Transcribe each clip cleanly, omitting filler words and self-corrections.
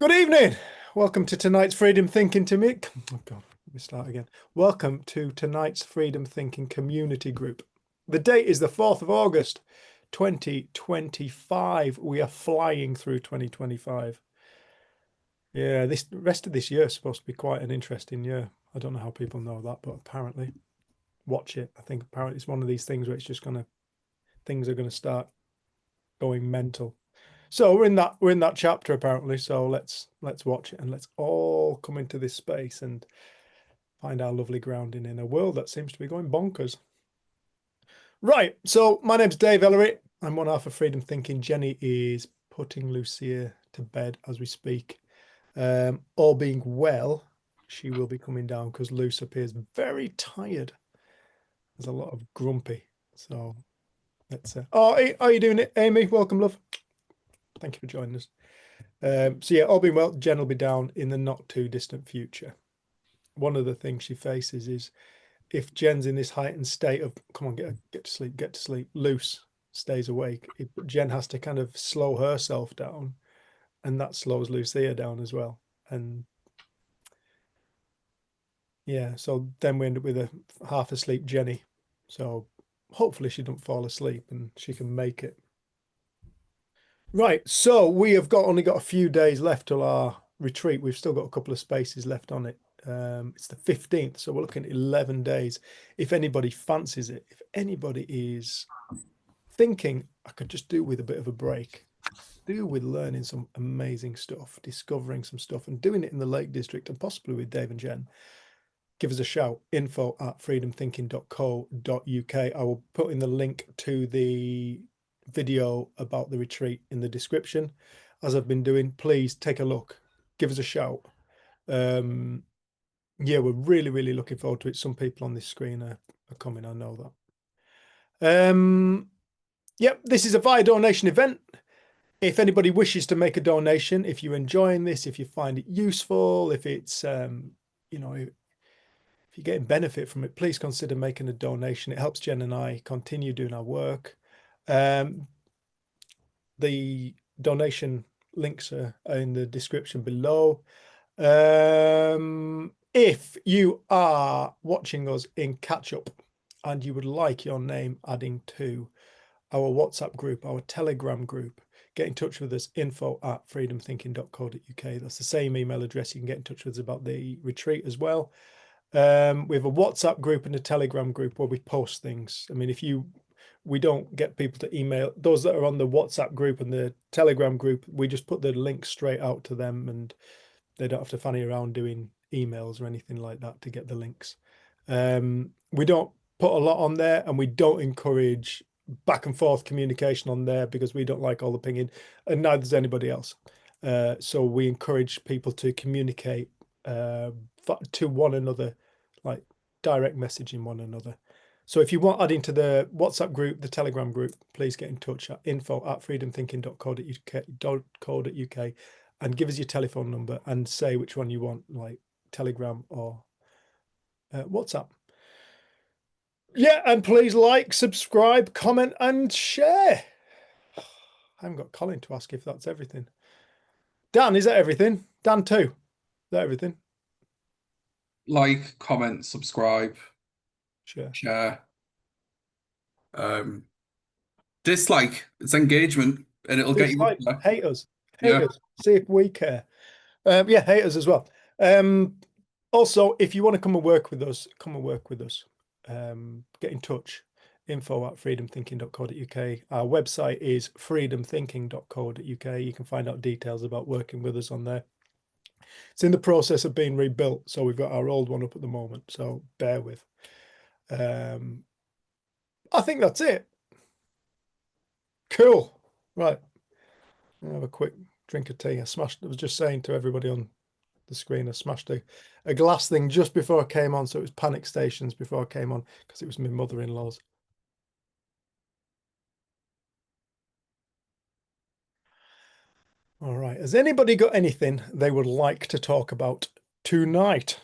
Good evening. Welcome to tonight's Freedom Thinking to me. Oh God, let me start again. Welcome to tonight's Freedom Thinking community group. The date is the 4th of August, 2025. We are flying through 2025. Yeah, this rest of this year is supposed to be quite an interesting year. I don't know how people know that, but apparently, watch it. I think apparently it's one of these things where it's just things are gonna start going mental. So we're in that chapter apparently. So let's watch it and let's all come into this space and find our lovely grounding in a world that seems to be going bonkers. Right. So my name's Dave Ellery. I'm one half of Freedom Thinking. Jenny is putting Lucia to bed as we speak. All being well, she will be coming down because Luce appears very tired. There's a lot of grumpy. So let's. Oh, hey, how are you doing, it, Amy? Welcome, love. Thank you for joining us. So yeah, all being well, Jen will be down in the not too distant future. One of the things she faces is if Jen's in this heightened state of, come on, get to sleep, Luce stays awake. Jen has to kind of slow herself down, and that slows Lucia down as well. And yeah, so then we end up with a half asleep Jenny. So hopefully she don't fall asleep and she can make it. Right, so we have only got a few days left till our retreat. We've still got a couple of spaces left on it. It's the 15th, so we're looking at 11 days. If anybody fancies it, if anybody is thinking, I could just do with a bit of a break, do with learning some amazing stuff, discovering some stuff, and doing it in the Lake District and possibly with Dave and Jen, give us a shout, info@freedomthinking.co.uk. I will put in the link to the video about the retreat in the description, as I've been doing. Please take a look, give us a shout. Yeah, we're really looking forward to it. Some people on this screen are coming, I know that. Yep, this is a via donation event. If anybody wishes to make a donation, if you're enjoying this, if you find it useful, if it's you know, if you're getting benefit from it, please consider making a donation. It helps Jen and I continue doing our work. The donation links are in the description below. If you are watching us in catch up and you would like your name adding to our WhatsApp group, our Telegram group, get in touch with us, info@freedomthinking.co.uk. That's the same email address. You can get in touch with us about the retreat as well. We have a WhatsApp group and a Telegram group where we post things. I mean, we don't get people to email those that are on the WhatsApp group and the Telegram group. We just put the link straight out to them and they don't have to fanny around doing emails or anything like that to get the links. We don't put a lot on there and we don't encourage back and forth communication on there because we don't like all the pinging and neither does anybody else. So we encourage people to communicate to one another, like direct messaging one another. So if you want adding to the WhatsApp group, the Telegram group, please get in touch at info@freedomthinking.co.uk and give us your telephone number and say which one you want, like Telegram or WhatsApp. Yeah, and please like, subscribe, comment, and share. I haven't got Colin to ask if that's everything. Dan, is that everything? Dan too. Is that everything? Like, comment, subscribe, share. Dislike, it's engagement, and it'll get you up there. Hate us. See if we care. Yeah, hate us as well. Also, if you want to come and work with us, get in touch. info@freedomthinking.co.uk. Our website is freedomthinking.co.uk. You can find out details about working with us on there. It's in the process of being rebuilt, so we've got our old one up at the moment, so bear with. I think that's it. Cool. Right. I'll have a quick drink of tea. I was just saying to everybody on the screen, I smashed a glass thing just before I came on, so it was panic stations before I came on because it was my mother-in-law's. All right. Has anybody got anything they would like to talk about tonight?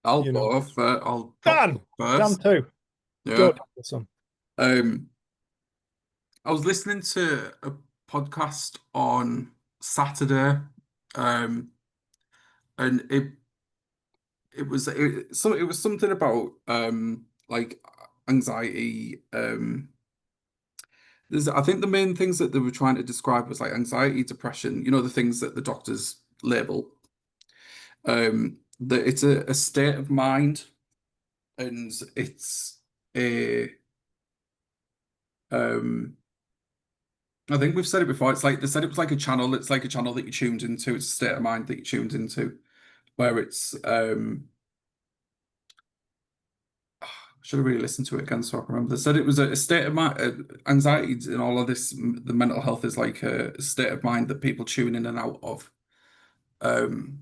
I'll go off. I'll Dan too. Yeah. Good. Awesome. I was listening to podcast on Saturday, and it was something about like anxiety. I think the main things that they were trying to describe was like anxiety, depression, you know, the things that the doctors label. That it's a state of mind, and it's a um I think we've said it before. It's like they said it was like a channel. It's like a channel that you tuned into. It's a state of mind that you tuned into, where it's should have really listened to it again so I can remember. They said it was a state of mind, anxiety and all of this. The mental health is like a state of mind that people tune in and out of. Um,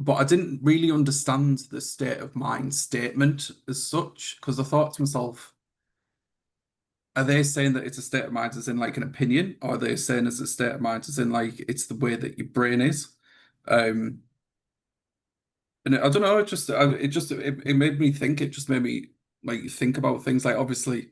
but I didn't really understand the state of mind statement as such because I thought to myself, are they saying that it's a state of mind as in like an opinion, or are they saying it's a state of mind as in like it's the way that your brain is? Um, And I don't know, it made me think. It just made me like think about things. Like obviously,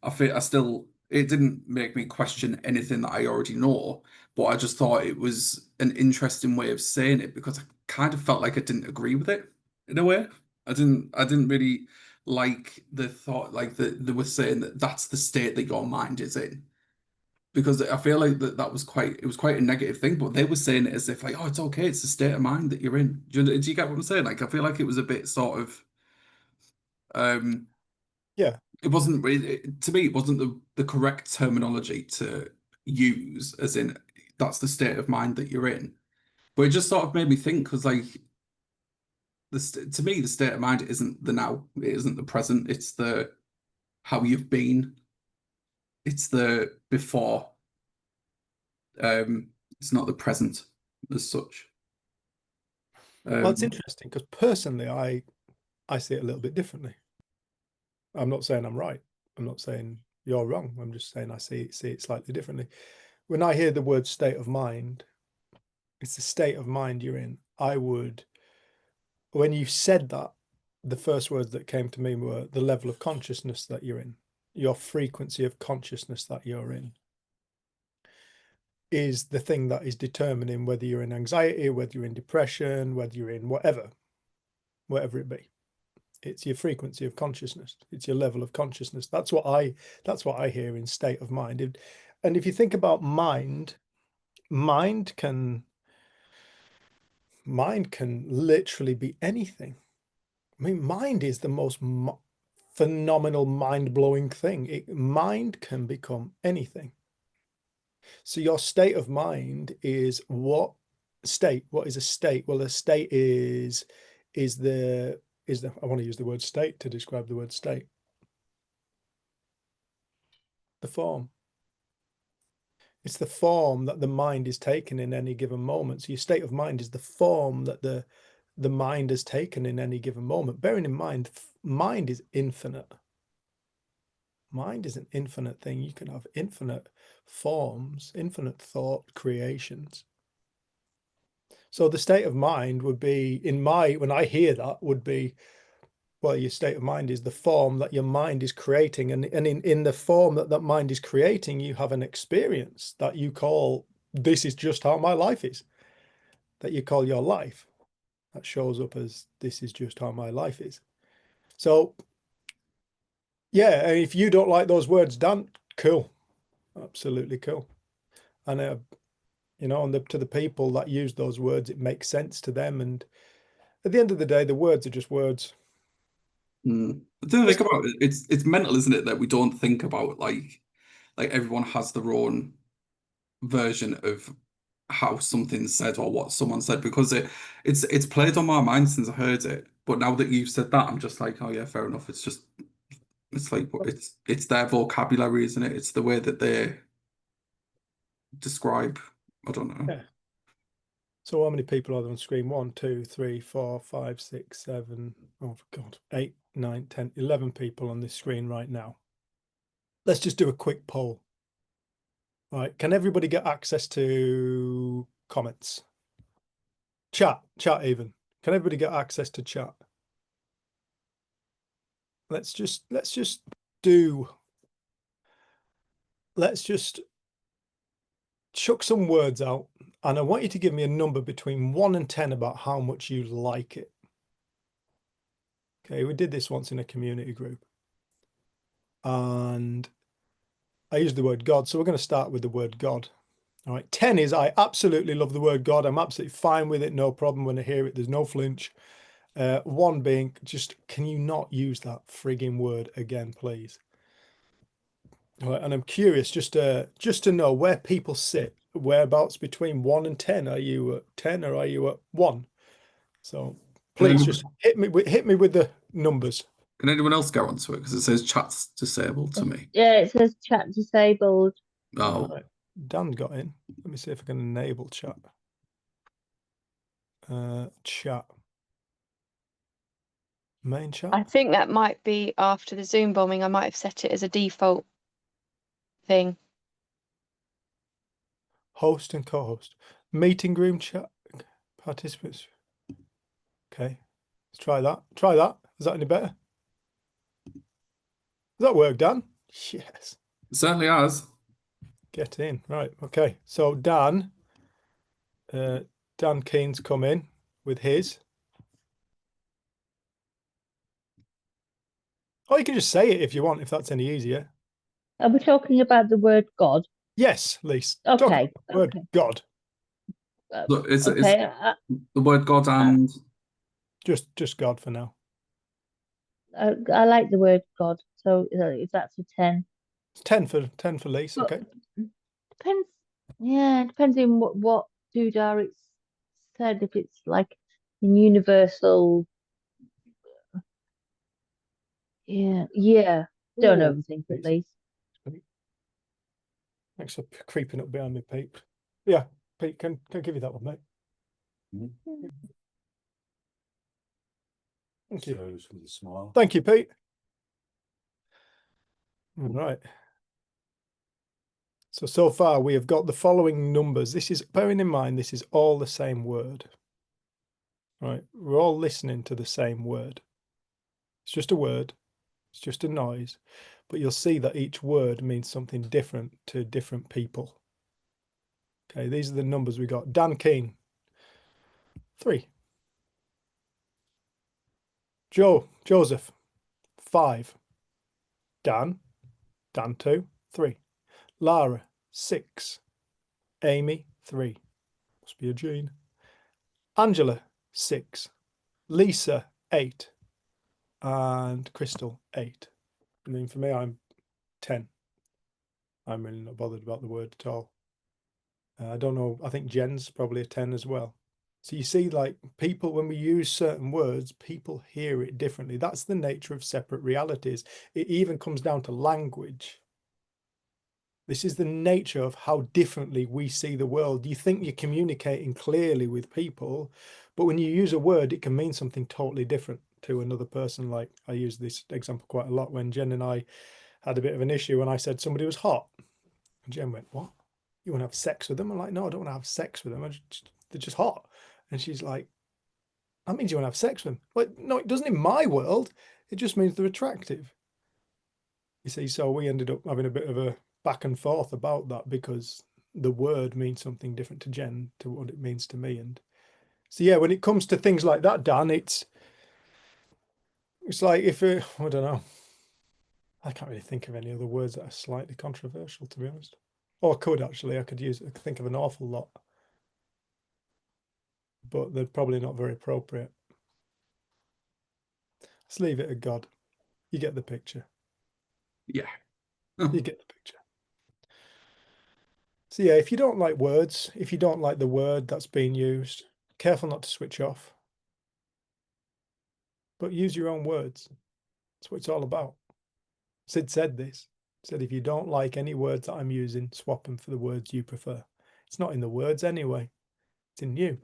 it didn't make me question anything that I already know, but I just thought it was an interesting way of saying it because I kind of felt like I didn't agree with it in a way. I didn't really like the thought like that they were saying that that's the state that your mind is in because I feel like it was quite a negative thing, but they were saying it as if like, oh, it's okay, it's the state of mind that you're in. Do you get what I'm saying? Like, I feel like it was a bit sort of, um, Yeah. it wasn't really, to me, it wasn't the correct terminology to use, as in that's the state of mind that you're in. But it just sort of made me think because like to me, the state of mind isn't the now, it isn't the present, it's the how you've been, it's the before. It's not the present as such. Well, it's Um, interesting because personally, I see it a little bit differently. I'm not saying I'm right. I'm not saying you're wrong. I'm just saying I see it slightly differently. When I hear the word state of mind, it's the state of mind you're in. When you said that, the first words that came to me were the level of consciousness that you're in, your frequency of consciousness that you're in is the thing that is determining whether you're in anxiety, whether you're in depression, whether you're in whatever it be. It's your frequency of consciousness. It's your level of consciousness. That's what I hear in state of mind. And if you think about mind can mind can literally be anything. I mean, mind is the most phenomenal, mind-blowing thing. Mind can become anything. So your state of mind is what state? What is a state? Well, a state is the I want to use the word state to describe the word state. The form. It's the form that the mind is taken in any given moment. So your state of mind is the form that the mind has taken in any given moment. Bearing in mind, mind is infinite. Mind is an infinite thing. You can have infinite forms, infinite thought creations. So the state of mind would be when I hear that would be, well, your state of mind is the form that your mind is creating. And in the form that mind is creating, you have an experience that you call, this is just how my life is, that you call your life. That shows up as, this is just how my life is. So, yeah, if you don't like those words, Dan, cool. Absolutely cool. And, to the people that use those words, it makes sense to them. And at the end of the day, the words are just words. I don't think Just about it. It's mental, isn't it, that we don't think about like everyone has their own version of how something's said or what someone said because it's played on my mind since I heard it. But now that you've said that, I'm just like, oh yeah, fair enough. It's like it's their vocabulary, isn't it? It's the way that they describe. I don't know. yeah. So how many people are there on screen? 1, 2, 3, 4, 5, 6, 7. Oh God, 8, 9, 10, 11 people on this screen right now. Let's just do a quick poll. All right. Can everybody get access to comments? Chat even. Can everybody get access to chat? Let's just do let's just chuck some words out, and I want you to give me a number between 1 and 10 about how much you like it. Okay, we did this once in a community group. And I used the word God, so we're going to start with the word God. All right, 10 is I absolutely love the word God. I'm absolutely fine with it, no problem when I hear it. There's no flinch. 1 being just, can you not use that frigging word again, please? All right, and I'm curious just to know where people sit, whereabouts between 1 and 10. Are you at 10 or are you at 1? So please just hit me with the numbers. Can anyone else go onto it? Because it says chat's disabled to me. Yeah, it says chat disabled. Oh, All right, Dan got in. Let me see if I can enable chat. Chat. Main chat. I think that might be after the Zoom bombing. I might have set it as a default thing. Host and co-host. Meeting room chat. Participants. Okay, let's try that. Try that. Is that any better? Does that work, Dan? Yes. it certainly has. Get in. Right. Okay. So Dan Keen's come in with his. Or you can just say it if you want, if that's any easier. Are we talking about the word God? Yes, Lise. Okay. Talk about the word God. Look, it's Okay. the word God and Just God for now. I like the word God, so if that's a 10. It's 10 for Lise. But Okay. depends. Yeah, depends on what doodah it's said. If it's like in universal, yeah. Don't Ooh, overthink it, Lise. Thanks for creeping up behind me, Pete. Yeah, Pete, can give you that one, mate. Thank you. With a smile. Thank you, Pete. All right. So far we have got the following numbers. This is, bearing in mind, this is all the same word. Right, we're all listening to the same word. It's just a word. It's just a noise. But you'll see that each word means something different to different people. Okay, these are the numbers we got. Dan Keen, 3. Joseph, 5. Dan 2, 3. Lara, 6. Amy, 3. Must be a Jean. Angela, 6. Lisa, 8. And Crystal, 8. I mean, for me, I'm 10. I'm really not bothered about the word at all. I don't know. I think Jen's probably a 10 as well. So you see, like, people, when we use certain words, people hear it differently. That's the nature of separate realities. It even comes down to language. This is the nature of how differently we see the world. You think you're communicating clearly with people, but when you use a word, it can mean something totally different to another person. Like, I use this example quite a lot when Jen and I had a bit of an issue and I said somebody was hot. And Jen went, "What? You want to have sex with them?" I'm like, "No, I don't want to have sex with them. They're just hot." And she's like, "That means you want to have sex with them." Well, no, it doesn't in my world. It just means they're attractive. You see, so we ended up having a bit of a back and forth about that because the word means something different to Jen to what it means to me. And so, yeah, when it comes to things like that, Dan, it's like if I don't know. I can't really think of any other words that are slightly controversial, to be honest. Or I could actually. I could think of an awful lot, but they're probably not very appropriate. Let's leave it at God. You get the picture. yeah. You get the picture. So yeah, if you don't like words, if you don't like the word that's being used, careful not to switch off. But use your own words. That's what it's all about. Sid said this. He said, if you don't like any words that I'm using, swap them for the words you prefer. It's not in the words anyway. It's in you.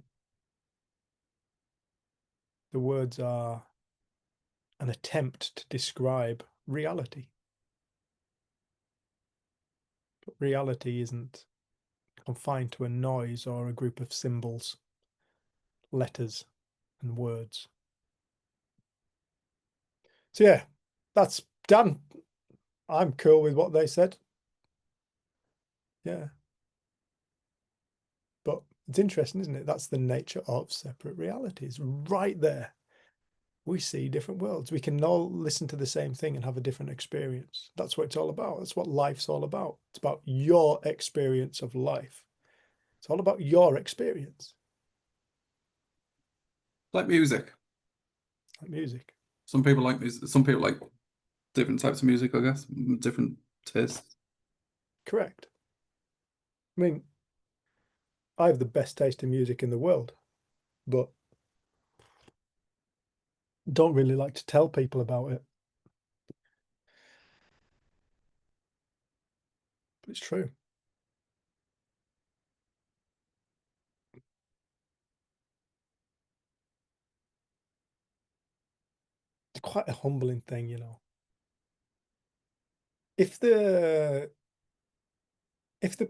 The words are an attempt to describe reality. But reality isn't confined to a noise or a group of symbols, letters, and words. So yeah, that's done. I'm cool with what they said. Yeah. It's interesting, isn't it? That's the nature of separate realities. Right there, we see different worlds. We can all listen to the same thing and have a different experience. That's what it's all about. That's what life's all about. It's about your experience of life. It's all about your experience. Like music. Like music. Some people like music. Some people like different types of music, I guess. Different tastes. Correct. I mean, I have the best taste in music in the world, but don't really like to tell people about it. But it's true. It's quite a humbling thing, you know. If the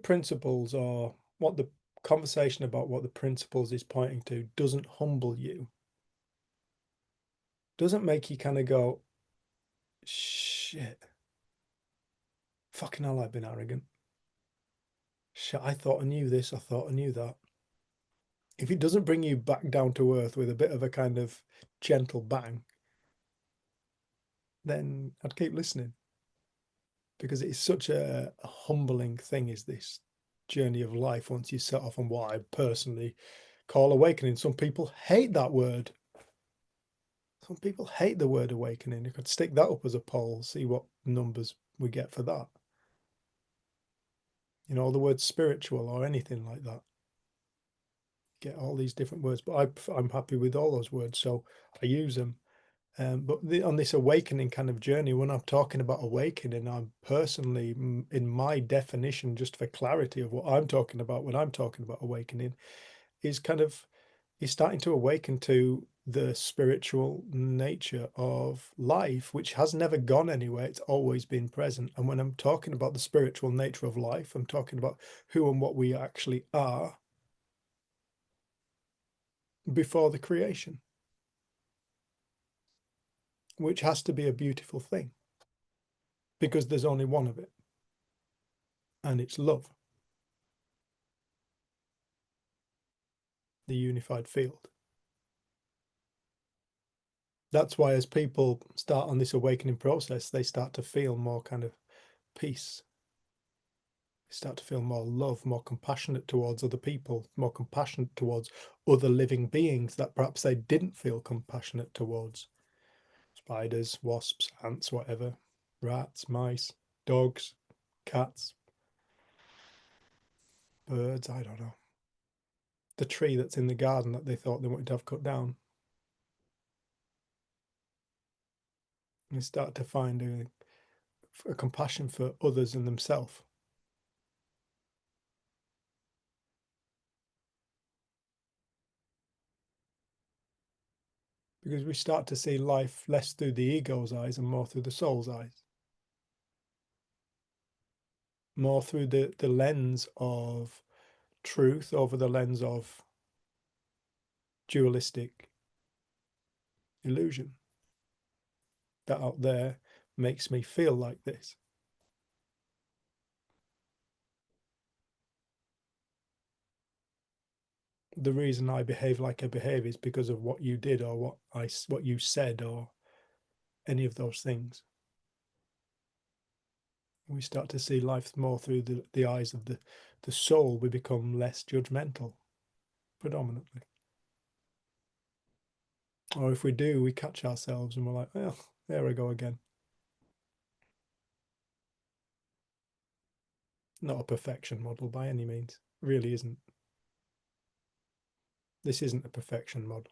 principles or what the conversation about what the principles is pointing to doesn't humble you, doesn't make you kind of go, shit, fucking hell, I've been arrogant. Shit, I thought I knew this, I thought I knew that. If it doesn't bring you back down to earth with a bit of a kind of gentle bang, then I'd keep listening. Because it's such a humbling thing, is this journey of life once you set off on what I personally call awakening. Some people hate that word. Some people hate the word awakening. You could stick that up as a poll, see what numbers we get for that. You know, the word spiritual or anything like that. Get all these different words, but I'm happy with all those words, so I use them. But on this awakening kind of journey, when I'm talking about awakening, I'm personally, in my definition, just for clarity of what I'm talking about when I'm talking about awakening, is starting to awaken to the spiritual nature of life, which has never gone anywhere. It's always been present. And when I'm talking about the spiritual nature of life, I'm talking about who and what we actually are before the creation, which has to be a beautiful thing because there's only one of it, and it's love, the unified field. That's why as people start on this awakening process, they start to feel more kind of peace. They start to feel more love, more compassionate towards other people, more compassionate towards other living beings that perhaps they didn't feel compassionate towards. Spiders, wasps, ants, whatever, rats, mice, dogs, cats, birds, I don't know. The tree that's in the garden that they thought they wanted to have cut down. They start to find a compassion for others and themselves. Because we start to see life less through the ego's eyes and more through the soul's eyes. More through the lens of truth over the lens of dualistic illusion. That out there makes me feel like this. The reason I behave like I behave is because of what you did or what you said or any of those things. We start to see life more through the eyes of the soul. We become less judgmental, predominantly. Or if we do, we catch ourselves and we're like, well, there we go again. Not a perfection model by any means. It really isn't. This isn't a perfection model.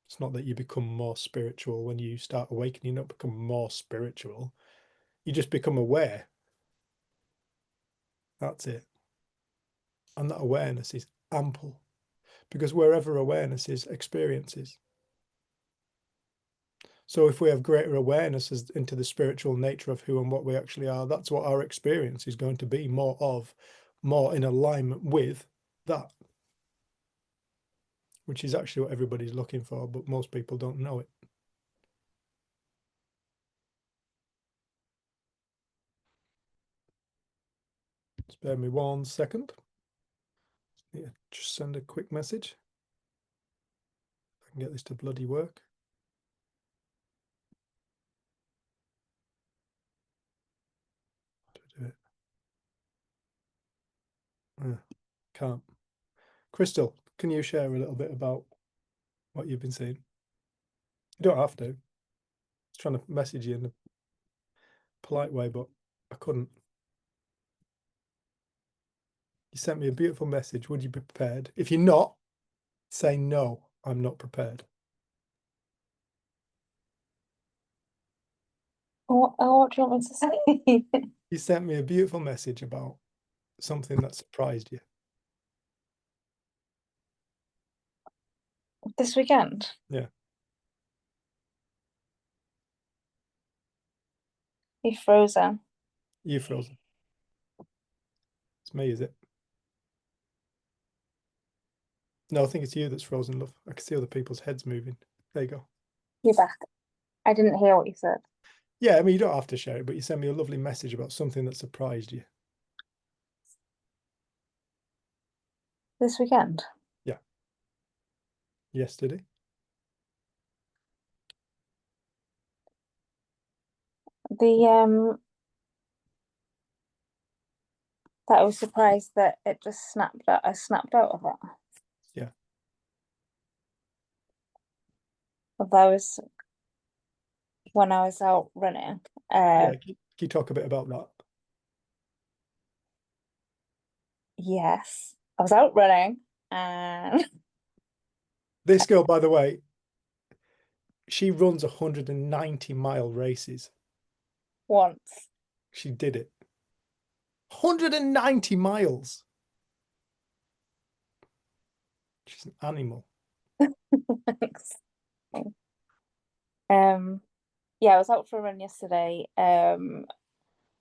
It's not that you become more spiritual when you start awakening. You don't become more spiritual. You just become aware. That's it. And that awareness is ample. Because wherever awareness is, experience is. So if we have greater awareness into the spiritual nature of who and what we actually are, that's what our experience is going to be more in alignment with that, which is actually what everybody's looking for, but most people don't know it. Spare me 1 second. Yeah, just send a quick message. If I can get this to bloody work. How to do it? Can't. Crystal, can you share a little bit about what you've been seeing? You don't have to. I was trying to message you in a polite way, but I couldn't. You sent me a beautiful message. Would you be prepared? If you're not, say no, I'm not prepared. What do you want me to say? You sent me a beautiful message about something that surprised you. This weekend? Yeah. You frozen? You frozen. It's me, is it? No, I think it's you that's frozen, love. I can see other people's heads moving. There you go. You're back. I didn't hear what you said. Yeah, I mean, you don't have to share it, but you sent me a lovely message about something that surprised you. This weekend? Yesterday. That I was surprised that it just snapped out. I snapped out of it. Yeah. But that was when I was out running. Yeah, can you talk a bit about that? Yes, I was out running and This girl, by the way, she runs 190-mile races. once. She did it. 190 miles. She's an animal. Thanks. Yeah, I was out for a run yesterday, and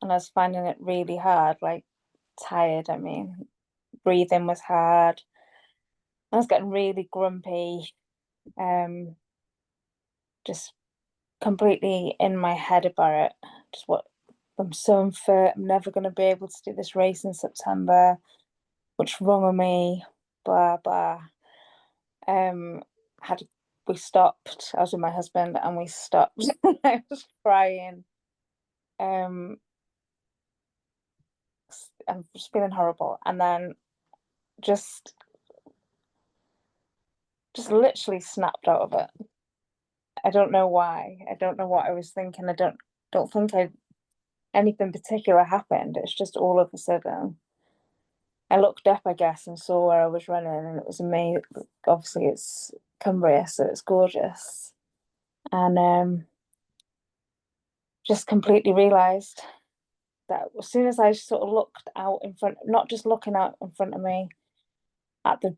I was finding it really hard, like tired. I mean, breathing was hard. I was getting really grumpy, just completely in my head about it. Just what I'm so unfit. I'm never going to be able to do this race in September. What's wrong with me? Blah blah. Had we stopped. I was with my husband, and we stopped. I was crying. I'm just feeling horrible, and then just literally snapped out of it. I don't know why. I don't know what I was thinking. I don't think anything particular happened. It's just all of a sudden. I looked up, I guess, and saw where I was running, and it was amazing. Obviously, it's Cumbria, so it's gorgeous, and just completely realised that as soon as I sort of looked out in front, not just looking out in front of me at the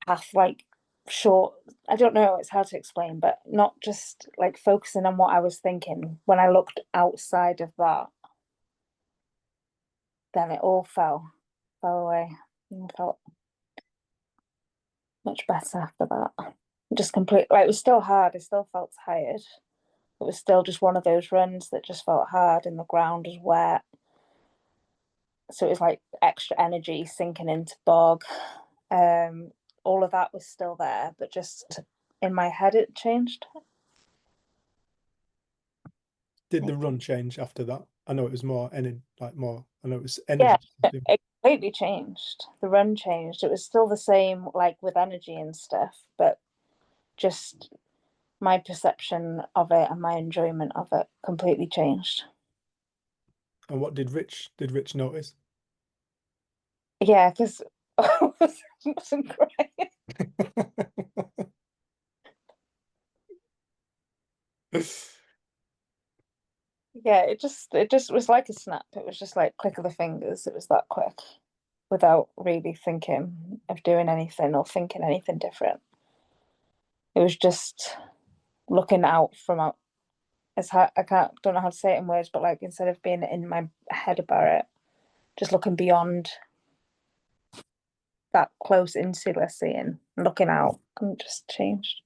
path, like short, I don't know, it's hard to explain, but not just like focusing on what I was thinking. When I looked outside of that, then it all fell away, and I felt much better after that. Just complete, like, it was still hard. I still felt tired. It was still just one of those runs that just felt hard, and the ground was wet, so it was like extra energy sinking into bog. All of that was still there, but just in my head it changed. Did the run change after that? I know it was more energy, like more. I know it was Yeah, energy. it completely changed. The run changed. It was still the same, like with energy and stuff, but just my perception of it and my enjoyment of it completely changed. And what did Rich notice? Yeah, because I wasn't crying. Yeah, it just was like a snap. It was just like click of the fingers. It was that quick, without really thinking of doing anything or thinking anything different. It was just looking out from out. It's hard, don't know how to say it in words, but like instead of being in my head about it, just looking beyond that close into the scene, looking out, and just changed.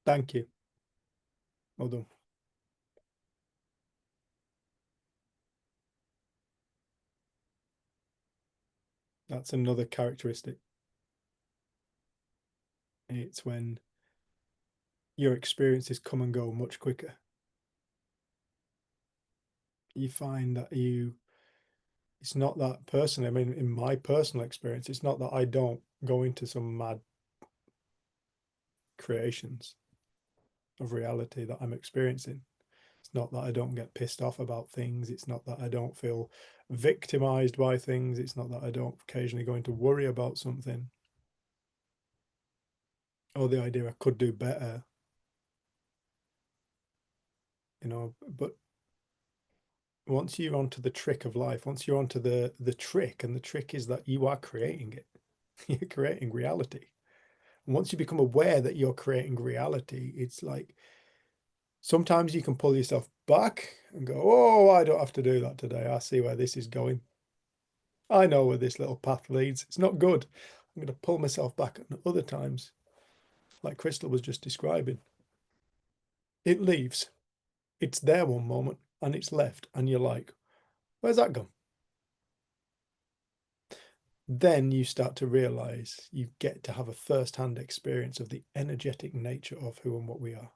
Thank you. Well done. That's another characteristic. It's when your experiences come and go much quicker. You find that it's not that personally. I mean, in my personal experience, it's not that I don't go into some mad creations of reality that I'm experiencing. It's not that I don't get pissed off about things. It's not that I don't feel victimized by things. It's not that I don't occasionally go into worry about something, or the idea I could do better, but once you're onto the trick of life, once you're onto the trick, and the trick is that you are creating it, you're creating reality. And once you become aware that you're creating reality, it's like sometimes you can pull yourself back and go, oh, I don't have to do that today. I see where this is going. I know where this little path leads. It's not good. I'm going to pull myself back. And other times, like Crystal was just describing, it leaves. It's there one moment and it's left. And you're like, where's that gone? Then you start to realize you get to have a first-hand experience of the energetic nature of who and what we are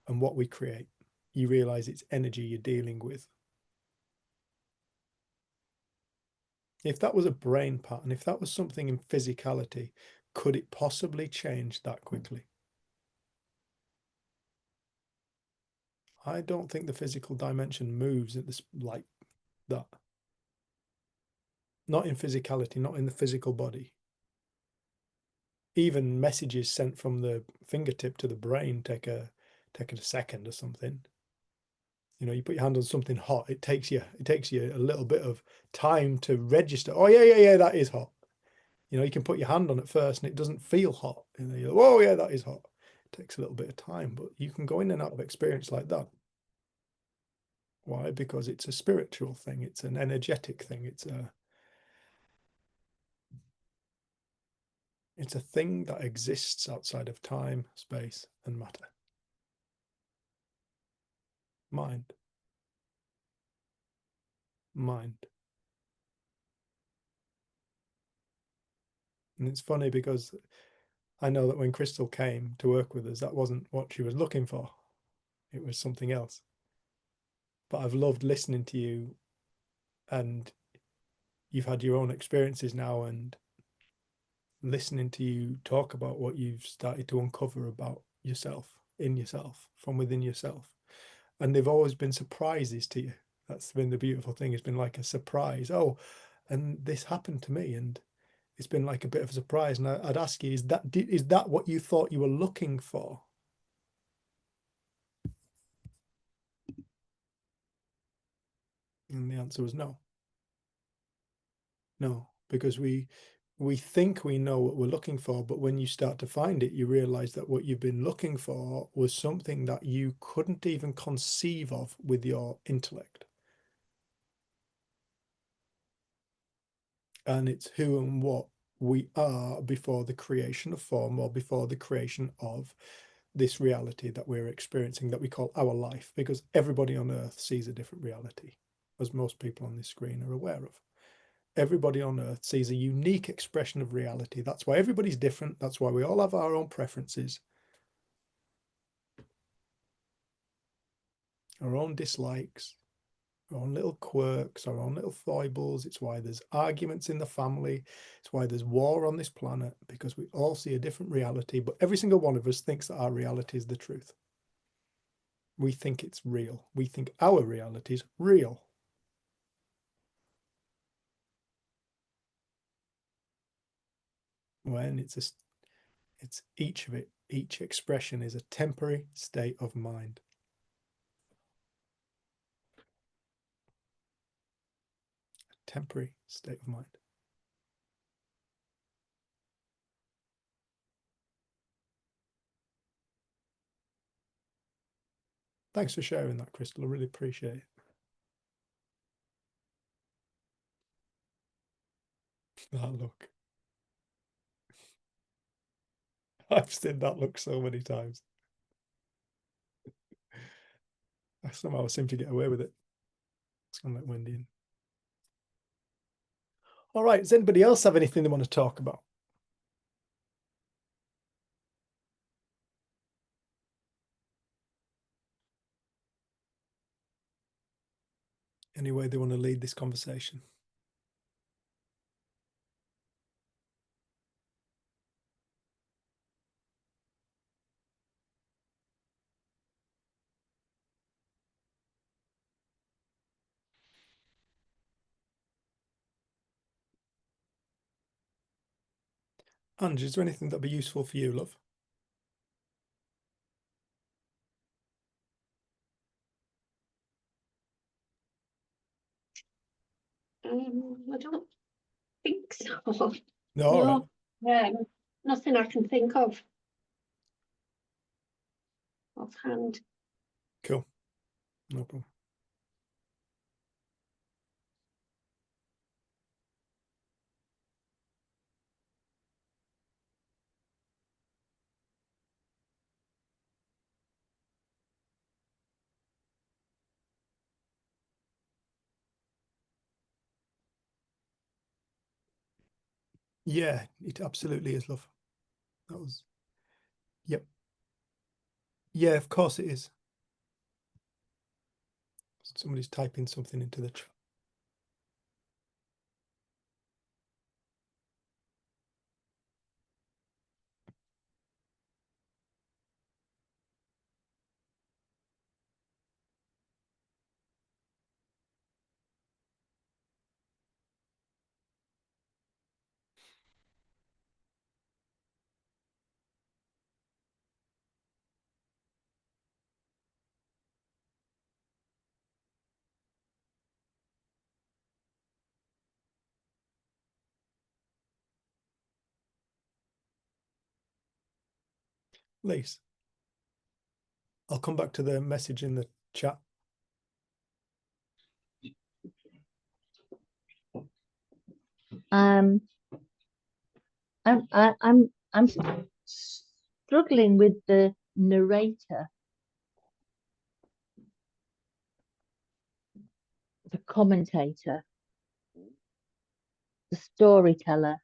and what we create. You realize it's energy you're dealing with. If that was a brain pattern, if that was something in physicality, could it possibly change that quickly? I don't think the physical dimension moves at this like that. Not in physicality, not in the physical body. Even messages sent from the fingertip to the brain take a second or something. You put your hand on something hot, it takes you a little bit of time to register. Oh yeah, that is hot. You can put your hand on it first and it doesn't feel hot. You're like, oh yeah, that is hot. It takes a little bit of time, but you can go in and out of experience like that. Why? Because it's a spiritual thing. It's an energetic thing. It's a thing that exists outside of time, space, and matter. Mind. And it's funny because I know that when Crystal came to work with us, that wasn't what she was looking for. It was something else. But I've loved listening to you, and you've had your own experiences now, and listening to you talk about what you've started to uncover about yourself, in yourself, from within yourself. And they've always been surprises to you. That's been the beautiful thing. It's been like a surprise. Oh, and this happened to me, and it's been like a bit of a surprise. And I'd ask you, is that what you thought you were looking for? And the answer was no. No, because we think we know what we're looking for, but when you start to find it, you realize that what you've been looking for was something that you couldn't even conceive of with your intellect. And it's who and what we are before the creation of form, or before the creation of this reality that we're experiencing, that we call our life, because everybody on earth sees a different reality, as most people on this screen are aware of. Everybody on earth sees a unique expression of reality. That's why everybody's different. That's why we all have our own preferences, our own dislikes, our own little quirks, our own little foibles. It's why there's arguments in the family. It's why there's war on this planet, because we all see a different reality, but every single one of us thinks that our reality is the truth. We think it's real. We think our reality is real. When it's each of it, each expression is a temporary state of mind. A temporary state of mind. Thanks for sharing that, Crystal. I really appreciate it. That look. I've seen that look so many times. I somehow seem to get away with it. It's kind of like Wendy. All right. Does anybody else have anything they want to talk about? Any way they want to lead this conversation? Ange, is there anything that'd be useful for you, love? I don't think so. No, all right. Nothing I can think of offhand. Cool. No problem. Yeah, it absolutely is, love. That was, yep. Yeah, of course it is. Somebody's typing something into the chat. Lise, I'll come back to the message in the chat. I'm struggling with the narrator, the commentator, the storyteller,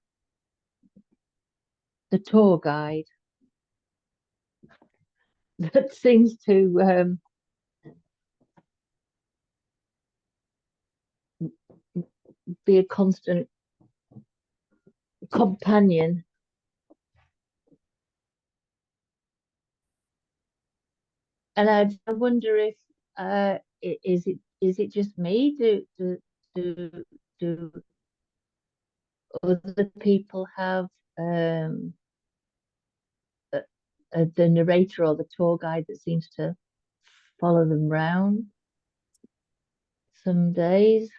the tour guide. That seems to be a constant companion. And I wonder if is it just me? Do other people have the narrator or the tour guide that seems to follow them round some days?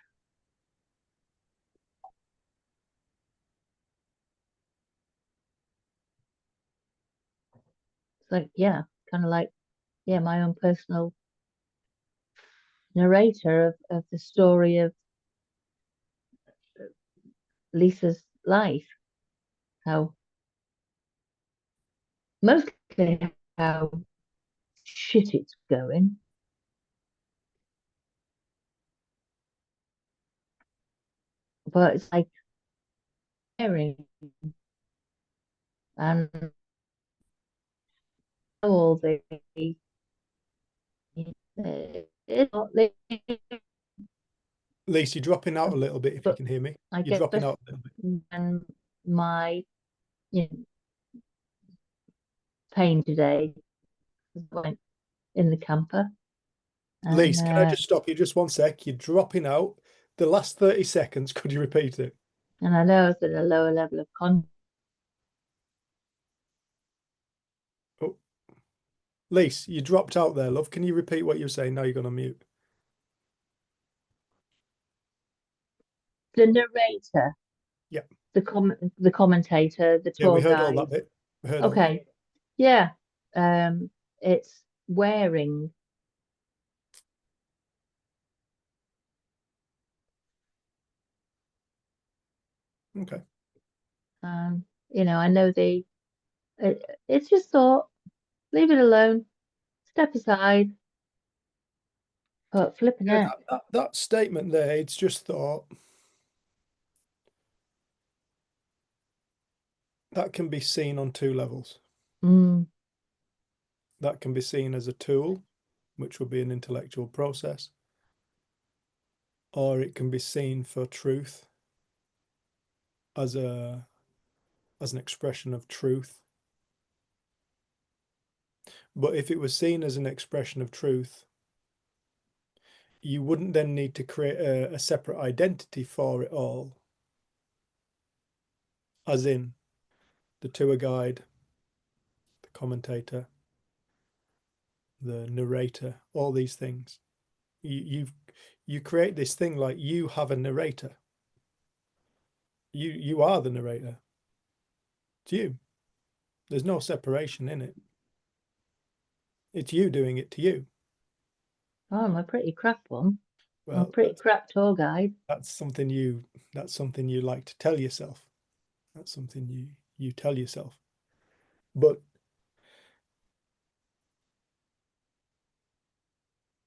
It's like, yeah, kind of like, yeah, my own personal narrator of the story of Lisa's life. How mostly how shit it's going. But it's like caring and all the Lise, you're dropping out a little bit if you but can hear me. I You're guess dropping out a little bit. and my pain today went in the camper. Lise, And, can I just stop you just one sec? You're dropping out. The last 30 seconds, could you repeat it? and I know it's at a lower level of consciousness. Oh, Lise, you dropped out there, love. Can you repeat what you were saying? Now you're going to mute. The narrator, Yeah. the commentator, the Yeah, we tour heard all guide. that bit. We heard all that. Okay, yeah, it's wearing. Okay. I know it's just thought, leave it alone, step aside. But flipping Yeah, out. that statement there, it's just thought. that can be seen on two levels. Mm. That can be seen as a tool, which will be an intellectual process, or it can be seen for truth as an expression of truth. But if it was seen as an expression of truth, you wouldn't then need to create a separate identity for it all, as in the tour guide, the commentator, the narrator, all these things. You create this thing like you have a narrator. You are the narrator. It's you. There's no separation in it. It's you doing it to you. Oh, I'm a pretty crap one. I'm a Well, pretty crap tour guide. that's something you like to tell yourself. That's something you tell yourself. But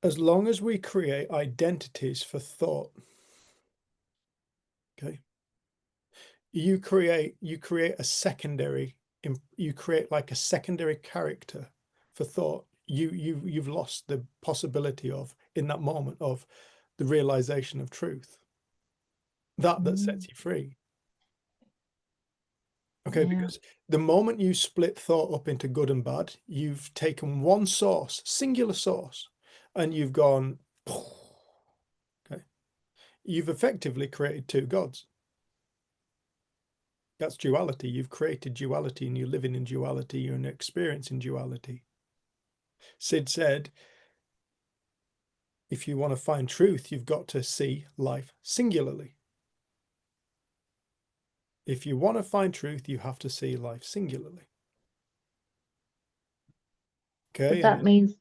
as long as we create identities for thought, okay, you create a secondary, you create like a secondary character for thought. You've lost the possibility of, in that moment, of the realization of truth. That sets you free. Okay, Yeah. because the moment you split thought up into good and bad, you've taken one source, singular source, and you've gone, okay, you've effectively created two gods. That's duality. You've created duality, and you're living in duality, you're experiencing duality. Sid said, if you want to find truth, you've got to see life singularly. If you want to find truth, you have to see life singularly. Okay. But that means,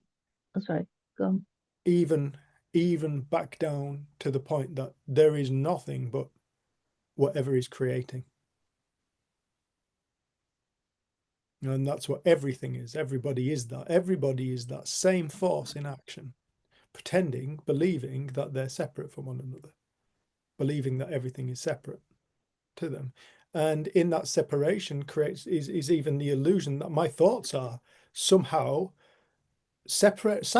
oh, sorry, go on. Even back down to the point that there is nothing but whatever is creating. And that's what everything is. Everybody is that. Everybody is that same force in action, pretending, believing that they're separate from one another, believing that everything is separate to them. And in that separation is even the illusion that my thoughts are somehow separable. Is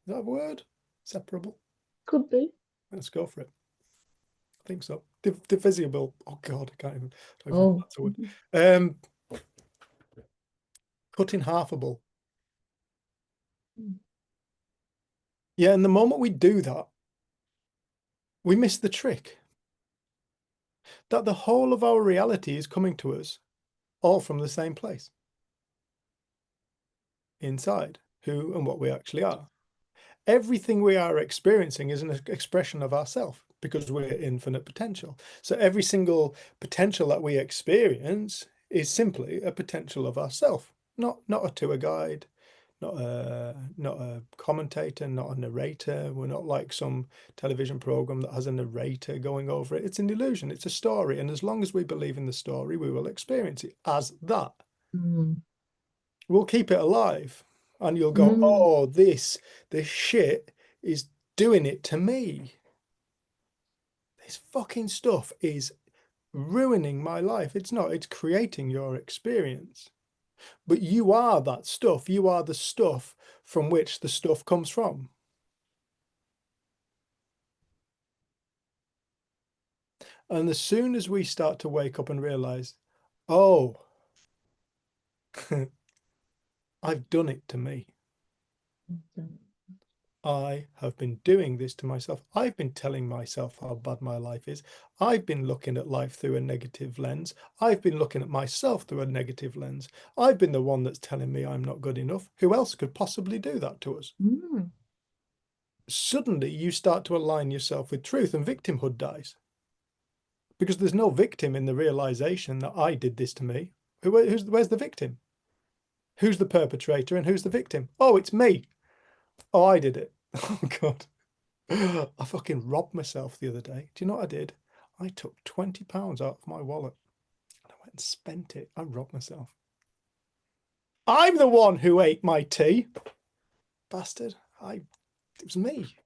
that a word? Separable? Could be. Let's go for it. I think so. Divisible. Oh God, I can't even. Oh. That's a word. Cut in halfable. Yeah, and the moment we do that, we miss the trick. That the whole of our reality is coming to us all from the same place. Inside, who and what we actually are. Everything we are experiencing is an expression of ourself because we're infinite potential. So every single potential that we experience is simply a potential of ourself, not a tour guide, not a commentator, not a narrator. We're not like some television program that has a narrator going over it. It's an illusion. It's a story. And as long as we believe in the story, we will experience it as that. Mm. We'll keep it alive. And you'll go, Mm. oh, this shit is doing it to me. This fucking stuff is ruining my life. It's not. It's creating your experience. But you are that stuff. You are the stuff from which the stuff comes from. And as soon as we start to wake up and realize, oh, I've done it to me. I have been doing this to myself. I've been telling myself how bad my life is. I've been looking at life through a negative lens. I've been looking at myself through a negative lens. I've been the one that's telling me I'm not good enough. Who else could possibly do that to us? Mm. Suddenly you start to align yourself with truth and victimhood dies. Because there's no victim in the realization that I did this to me. Where's the victim? Who's the perpetrator and who's the victim? Oh, it's me. Oh, I did it. Oh, God. I fucking robbed myself the other day. Do you know what I did? I took £20 out of my wallet and I went and spent it. I robbed myself. I'm the one who ate my tea. Bastard. It was me.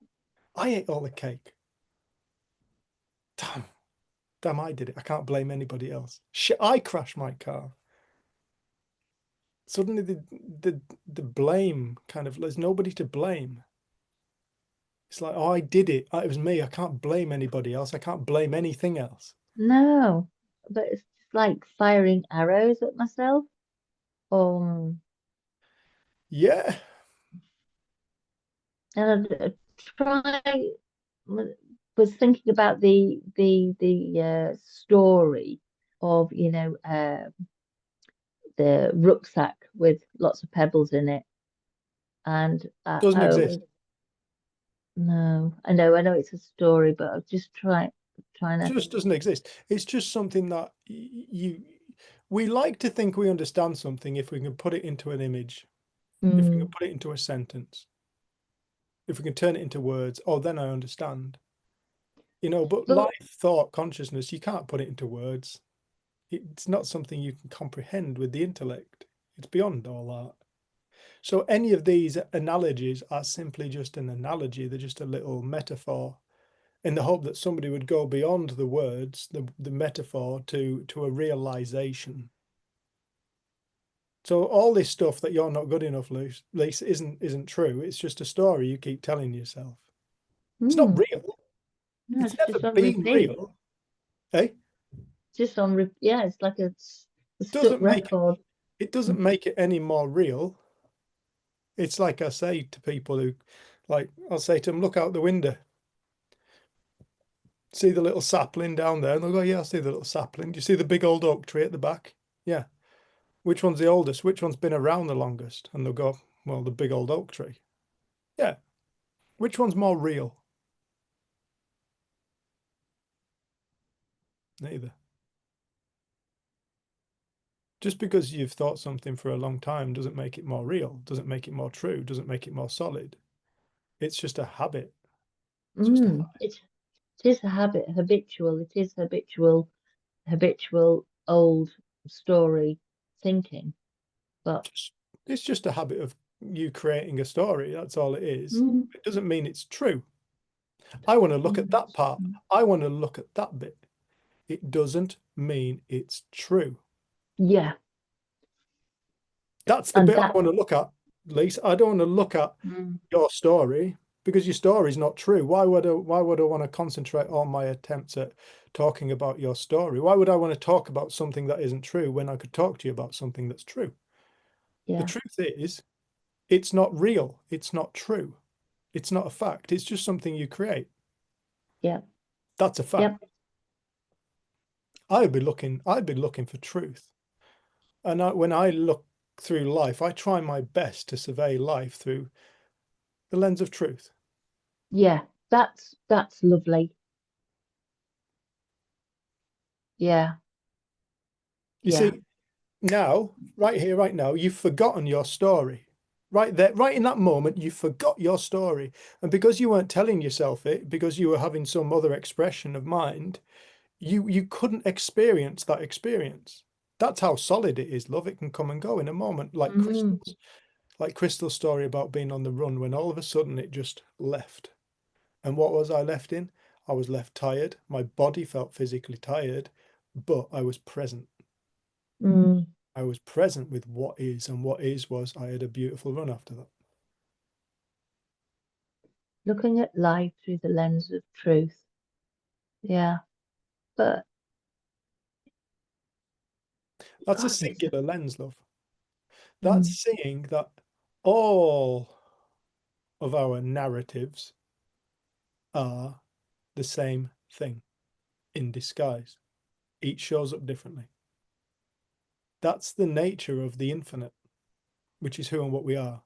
I ate all the cake. Damn. Damn, I did it. I can't blame anybody else. Shit, I crashed my car. Suddenly the blame kind of, there's nobody to blame. It's like, oh, I did it. It was me. I can't blame anybody else. I can't blame anything else. No, but it's just like firing arrows at myself. Yeah. And I was thinking about the story of, you know, the rucksack with lots of pebbles in it, and Doesn't I exist. no, I know it's a story, but I'm just trying to. Just doesn't exist. It's just something that we like to think we understand something if we can put it into an image, if we can put it into a sentence, if we can turn it into words. Oh, then I understand. You know, but life, thought, consciousness, you can't put it into words. It's not something you can comprehend with the intellect. It's beyond all that. So any of these analogies are simply just an analogy. They're just a little metaphor in the hope that somebody would go beyond the words, the metaphor, to a realization. So all this stuff that you're not good enough, Lisa, isn't true. It's just a story you keep telling yourself. It's not real. No, It's it's just never on been repeat. real. Hey? Just on yeah, it's like a It stuck doesn't record. make it any more real. It's like I say to people who, like, I'll say to them, look out the window. See the little sapling down there? And they'll go, yeah, I see the little sapling. Do you see the big old oak tree at the back? Yeah. Which one's the oldest? Which one's been around the longest? And they'll go, well, the big old oak tree. Yeah. Which one's more real? Neither. Just because you've thought something for a long time doesn't make it more real, doesn't make it more true, doesn't make it more solid. It's just a habit. It's just a habit. It is a habit, habitual. It is habitual old story thinking. But It's just a habit of you creating a story. That's all it is. It doesn't mean it's true. I want to look at that part. I want to look at that bit. It doesn't mean it's true. Yeah. That's the bit I want to look at, Lisa. I don't want to look at your story because your story is not true. Why would I want to concentrate all my attempts at talking about your story? Why would I want to talk about something that isn't true when I could talk to you about something that's true? Yeah. The truth is, it's not real. It's not true. It's not a fact. It's just something you create. Yeah. That's a fact. Yep. I'd be looking for truth. And when I look through life, I try my best to survey life through the lens of truth. Yeah, that's lovely. Yeah. You see, now, right here, right now, you've forgotten your story. Right there, right in that moment, you forgot your story. And because you weren't telling yourself it, because you were having some other expression of mind, you couldn't experience that experience. That's how solid it is, love. It can come and go in a moment, like crystals. Like Crystal's story about being on the run, when all of a sudden it just left. And what was I left in? I was left tired. My body felt physically tired, but I was present. I was present with what is, and what is was I had a beautiful run after that. Looking at life through the lens of truth. Yeah. But that's a singular lens, love. That's seeing that all of our narratives are the same thing in disguise. Each shows up differently. That's the nature of the infinite, which is who and what we are.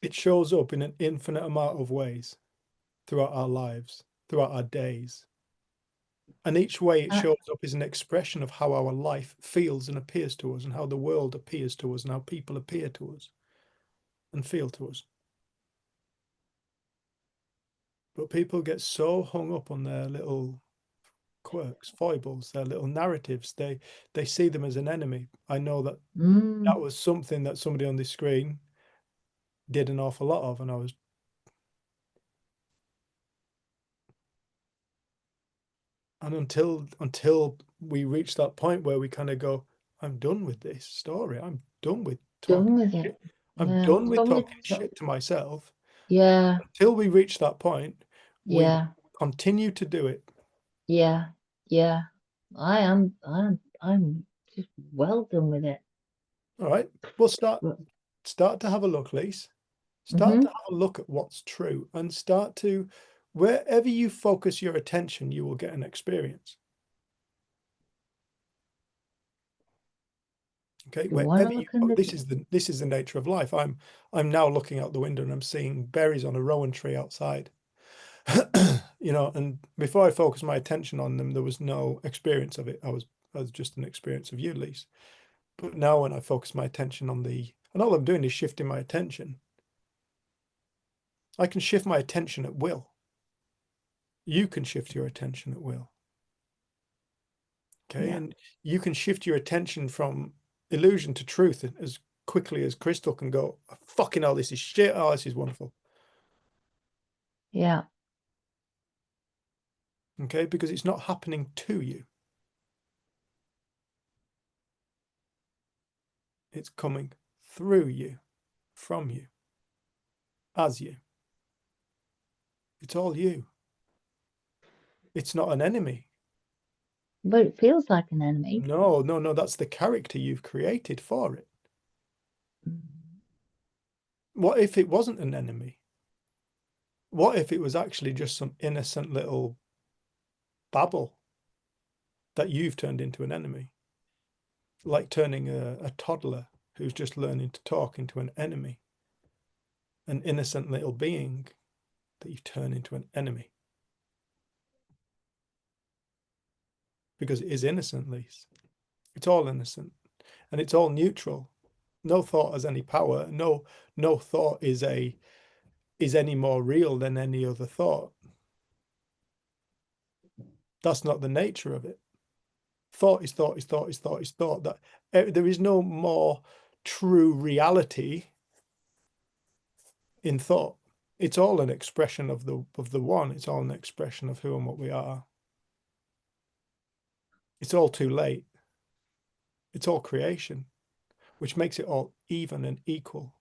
It shows up in an infinite amount of ways throughout our lives, throughout our days. And each way it shows up is an expression of how our life feels and appears to us, and how the world appears to us, and how people appear to us and feel to us. But people get so hung up on their little quirks, foibles, their little narratives. They see them as an enemy. I know that that was something that somebody on this screen did an awful lot of, and And until we reach that point where we kind of go, I'm done with this story. I'm done with talking Done with it. shit. I'm Yeah. done with Probably talking not- shit to myself. Yeah. Until we reach that point, we Yeah. continue to do it. Yeah. Yeah. I'm just well done with it. All right. We'll start to have a look, Lise. Start to have a look at what's true, and start to, wherever you focus your attention, you will get an experience. Okay, You wanna wherever you look in the- this is the nature of life. I'm now looking out the window and I'm seeing berries on a rowan tree outside. You know, and before I focused my attention on them, there was no experience of it. I was just an experience of you, Lise. But now when I focus my attention on and all I'm doing is shifting my attention. I can shift my attention at will. You can shift your attention at will. Okay, Yeah. and you can shift your attention from illusion to truth as quickly as Crystal can go, fucking hell, this is shit. Oh, this is wonderful. Yeah. Okay, because it's not happening to you. It's coming through you, from you, as you. It's all you. It's not an enemy. But it feels like an enemy. No, no, no, that's the character you've created for it. Mm. What if it wasn't an enemy? What if it was actually just some innocent little babble that you've turned into an enemy? Like turning a toddler who's just learning to talk into an enemy. An innocent little being that you turn into an enemy. Because it is innocent, Lise. It's all innocent. And it's all neutral. No thought has any power. No thought is any more real than any other thought. That's not the nature of it. Thought is thought is thought is thought is thought. That there is no more true reality in thought. It's all an expression of the one. It's all an expression of who and what we are. It's all too late. It's all creation, which makes it all even and equal.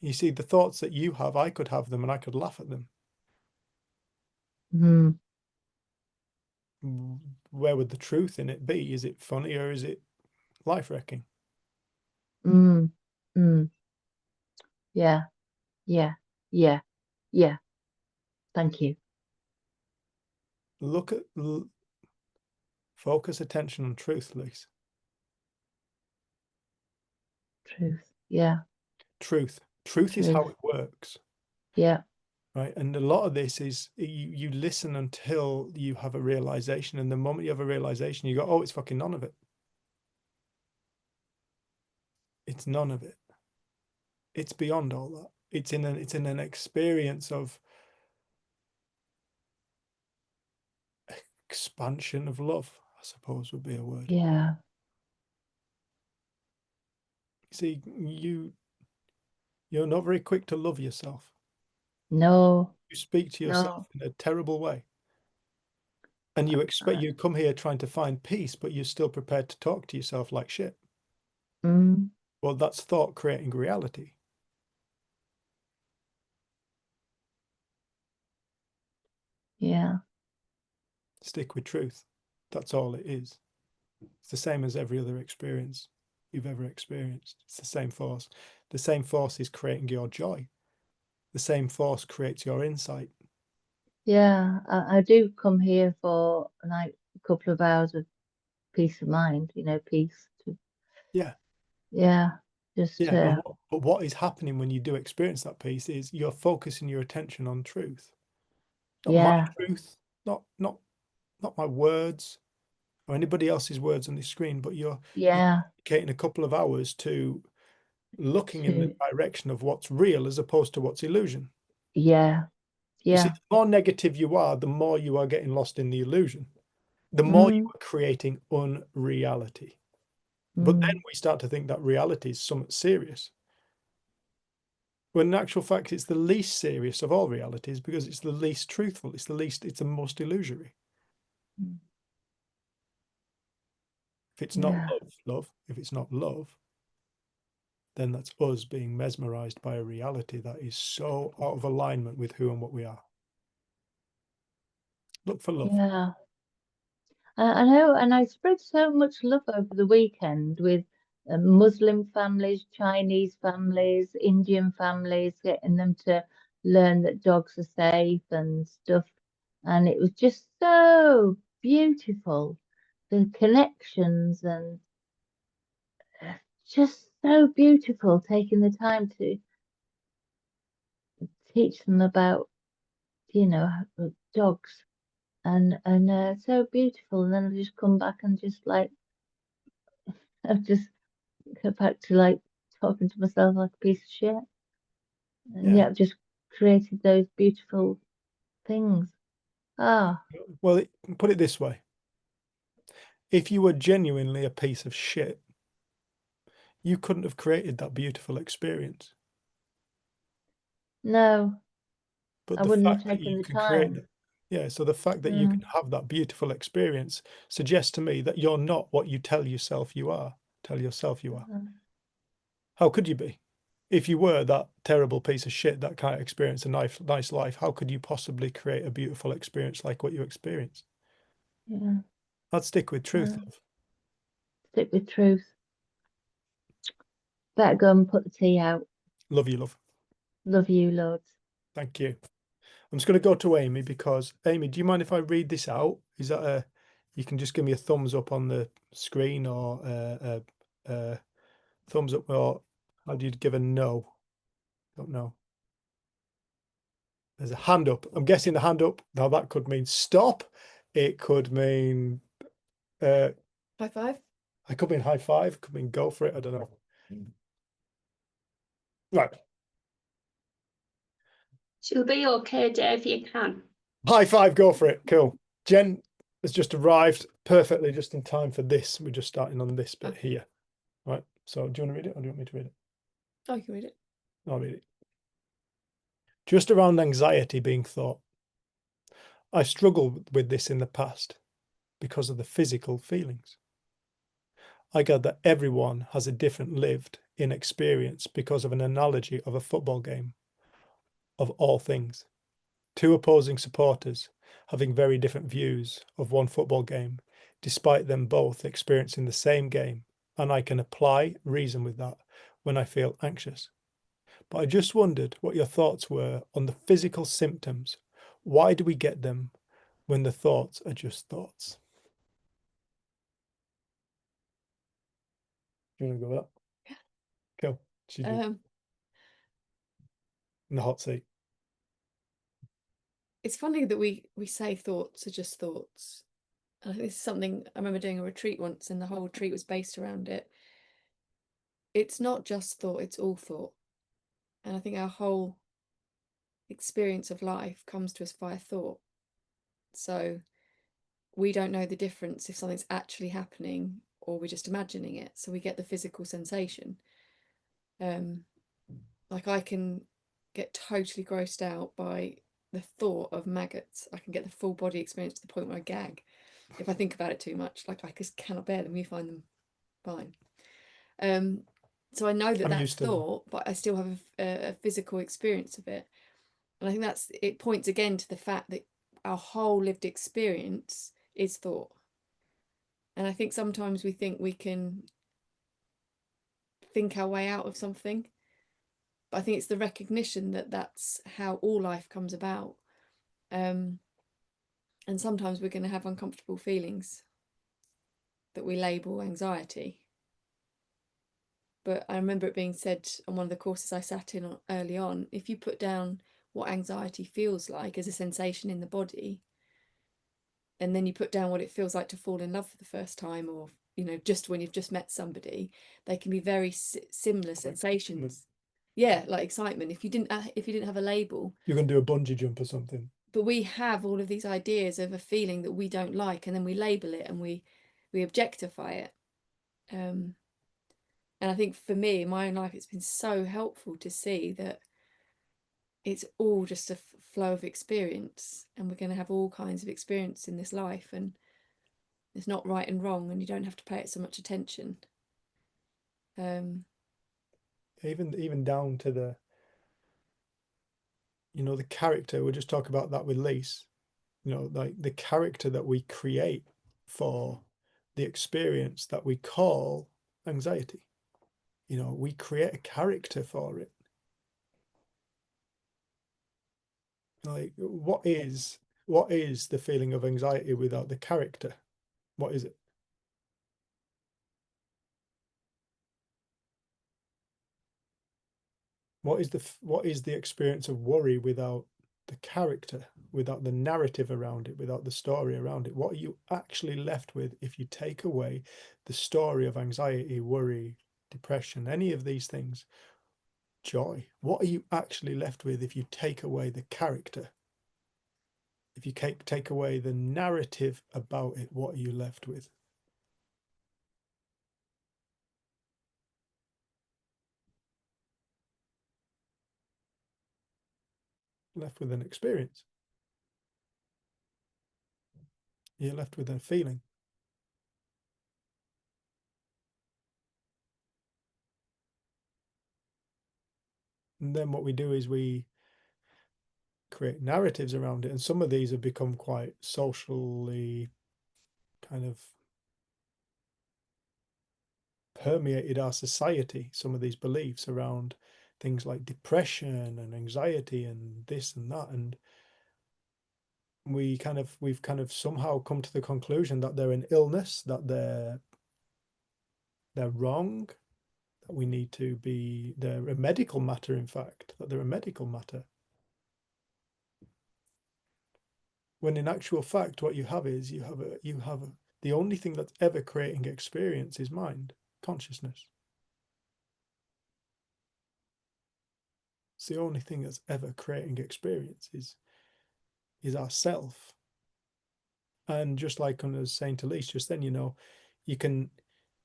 You see, the thoughts that you have, I could have them and I could laugh at them. Mm. Where would the truth in it be? Is it funny or is it life-wrecking? Mm. Mm. Yeah. Yeah. Yeah. Yeah. Thank you. Look at, focus attention on truth, Lise. Truth. Yeah. Truth. Truth is how Truth. it works. Yeah. Right. And a lot of this is you listen until you have a realization. And the moment you have a realization, you go, oh, it's fucking none of it. It's none of it. It's beyond all that. It's in an experience of expansion of love, I suppose would be a word. Yeah. See, you're not very quick to love yourself. No. You speak to yourself in a terrible way. And you expect you come here trying to find peace, but you're still prepared to talk to yourself like shit. Mm. Well, that's thought creating reality. Yeah. Stick with truth. That's all it is. It's the same as every other experience you've ever experienced. It's the same force. The same force is creating your joy. The same force creates your insight. Yeah. I do come here for like a couple of hours of peace of mind, peace to, Yeah. yeah. Just Yeah. But what is happening when you do experience that peace is you're focusing your attention on truth. Not my truth, not my words or anybody else's words on the screen, but you're dedicating a couple of hours to looking in the direction of what's real as opposed to what's illusion. Yeah. You see, the more negative you are, the more you are getting lost in the illusion. The more you are creating unreality. But then we start to think that reality is something serious. when in actual fact it's the least serious of all realities because it's the least truthful, it's the most illusory. Mm. If it's not Yeah. love, if it's not love, then that's us being mesmerized by a reality that is so out of alignment with who and what we are. Look for love. Yeah. I know, and I spread so much love over the weekend with Muslim families, Chinese families, Indian families, getting them to learn that dogs are safe and stuff. And it was just so beautiful, the connections, and just so beautiful, taking the time to teach them about, dogs, and so beautiful. And then I just come back and just like, I've just go back to like talking to myself like a piece of shit. And Yeah. yeah, I've just created those beautiful things. Ah, Well, put it this way. If you were genuinely a piece of shit, you couldn't have created that beautiful experience. no, But I the wouldn't have fact that taken you the can create time. that, yeah, so the fact that you can have that beautiful experience suggests to me that you're not what you tell yourself you are. Tell yourself you are. How could you be? If you were that terrible piece of shit that can't experience a nice life, how could you possibly create a beautiful experience like what you experienced? Yeah, I'd stick with truth, love. stick with truth. Better go and put the tea out. Love you, love. Love you loads. Thank you. I'm just going to go to Amy because, Amy, do you mind if I read this out? Is that you can just give me a thumbs up on the screen or thumbs up, or how do you give a no? Don't know. There's a hand up. I'm guessing the hand up. Now that could mean stop. It could mean High five. it could mean high five. Could mean go for it. I don't know. Right. She'll be okay, Dave, you can. High five. Go for it. Cool. Jen has just arrived perfectly just in time for this. We're just starting on this bit here. Right. So do you want to read it or do you want me to read it? Oh, you can read it. I'll read it. Just around anxiety being thought. I struggled with this in the past because of the physical feelings. I gather everyone has a different lived in experience because of an analogy of a football game, of all things. Two opposing supporters having very different views of one football game, despite them both experiencing the same game, and I can apply reason with that when I feel anxious. But I just wondered what your thoughts were on the physical symptoms. Why do we get them when the thoughts are just thoughts? Do you want to go with that? Yeah. Cool. She's in the hot seat. It's funny that we say thoughts are just thoughts. And I think this is something I remember doing a retreat once, and the whole retreat was based around it. It's not just thought, it's all thought. And I think our whole experience of life comes to us via thought. So we don't know the difference if something's actually happening or we're just imagining it. So we get the physical sensation. Like I can get totally grossed out by the thought of maggots. I can get the full body experience to the point where I gag if I think about it too much. Like I just cannot bear them. You find them fine. So I know that that's thought, but I still have a physical experience of it. And I think it points again to the fact that our whole lived experience is thought. And I think sometimes we think we can think our way out of something. But I think it's the recognition that that's how all life comes about. And sometimes we're going to have uncomfortable feelings that we label anxiety. But I remember it being said on one of the courses I sat in early on, if you put down what anxiety feels like as a sensation in the body, and then you put down what it feels like to fall in love for the first time, or just when you've just met somebody, they can be very similar sensations. Yeah, like excitement. If you didn't have a label, you're going to do a bungee jump or something. But we have all of these ideas of a feeling that we don't like, and then we label it and we objectify it. And I think for me in my own life, it's been so helpful to see that it's all just a flow of experience, and we're going to have all kinds of experience in this life, and it's not right and wrong, and you don't have to pay it so much attention. Even down to the, you know, the character. We'll just talk about that with Lise. You know, like the character that we create for the experience that we call anxiety. You know, we create a character for it. Like, what is the feeling of anxiety without the character? What is it? What is the experience of worry without the character, without the narrative around it, without the story around it? What are you actually left with if you take away the story of anxiety, worry, depression, any of these things, joy? What are you actually left with if you take away the character? If you take away the narrative about it, what are you left with? Left with an experience. You're left with a feeling. And then what we do is we create narratives around it, and some of these have become quite socially kind of permeated our society, some of these beliefs around things like depression and anxiety and this and that, and we've kind of somehow come to the conclusion that they're an illness, that they're wrong, that we need to be, they're a medical matter, in fact, that they're a medical matter. When in actual fact, what you have is the only thing that's ever creating experience is mind, consciousness. It's the only thing that's ever creating experience is ourself. And just like I was saying to Lise just then, you know, you're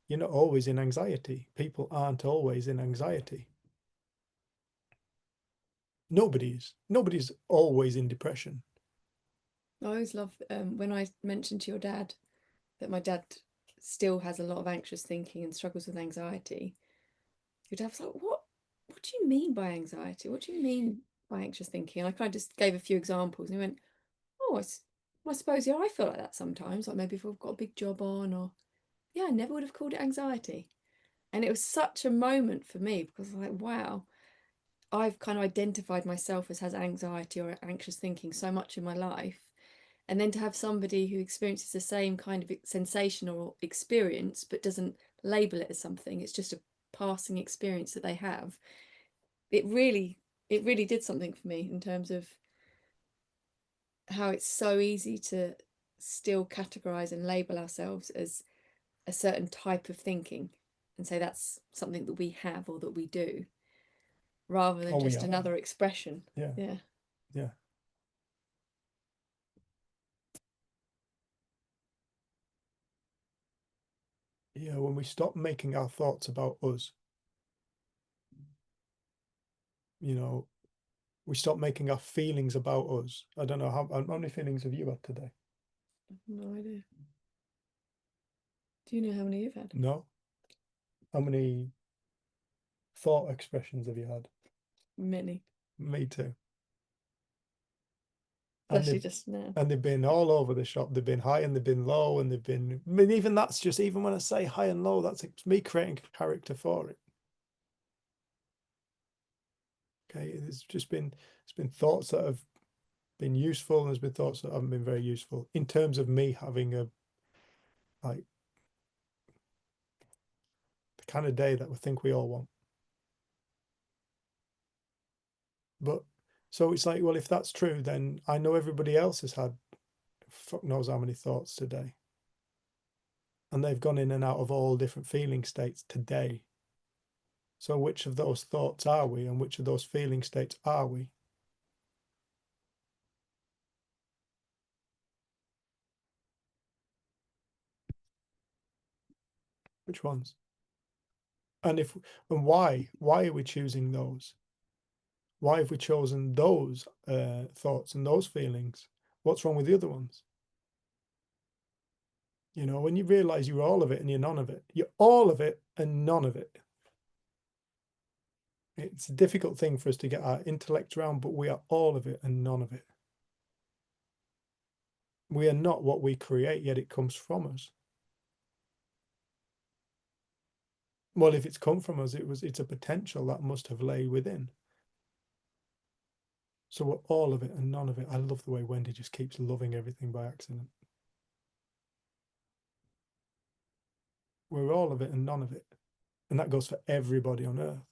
not always in anxiety. People aren't always in anxiety. Nobody's always in depression. I always love when I mentioned to your dad that my dad still has a lot of anxious thinking and struggles with anxiety. Your dad was like, what do you mean by anxiety? What do you mean by anxious thinking? And I kind of just gave a few examples, and he went, oh, I suppose, yeah, I feel like that sometimes, like maybe if I've got a big job on, or yeah, I never would have called it anxiety. And it was such a moment for me, because I was like, wow, I've kind of identified myself as has anxiety or anxious thinking so much in my life. And then to have somebody who experiences the same kind of sensation or experience, but doesn't label it as something, it's just a passing experience that they have. It really did something for me in terms of how it's so easy to still categorize and label ourselves as a certain type of thinking and say that's something that we have or that we do, rather than just another expression. Yeah. Yeah, when we stop making our thoughts about us, you know, we stop making our feelings about us. I don't know, how many feelings have you had today? No idea. Do you know how many you've had? No. How many thought expressions have you had? Many. Me too. Especially just now. And they've been all over the shop. They've been high and they've been low, and they've been, I mean, even that's just, even when I say high and low, that's me creating a character for it. Okay, it's been thoughts that have been useful, and there's been thoughts that haven't been very useful in terms of me having a, like, the kind of day that we think we all want. But so it's like, well, if that's true, then I know everybody else has had fuck knows how many thoughts today, and they've gone in and out of all different feeling states today. So which of those thoughts are we, and which of those feeling states are we? Which ones? And why are we choosing those? Why have we chosen those thoughts and those feelings? What's wrong with the other ones? You know, when you realize you're all of it and you're none of it, you're all of it and none of it. It's a difficult thing for us to get our intellect around, but we are all of it and none of it. We are not what we create, yet it comes from us. Well, if it's come from us, it's a potential that must have lay within. So we're all of it and none of it. I love the way Wendy just keeps loving everything by accident. We're all of it and none of it. And that goes for everybody on earth.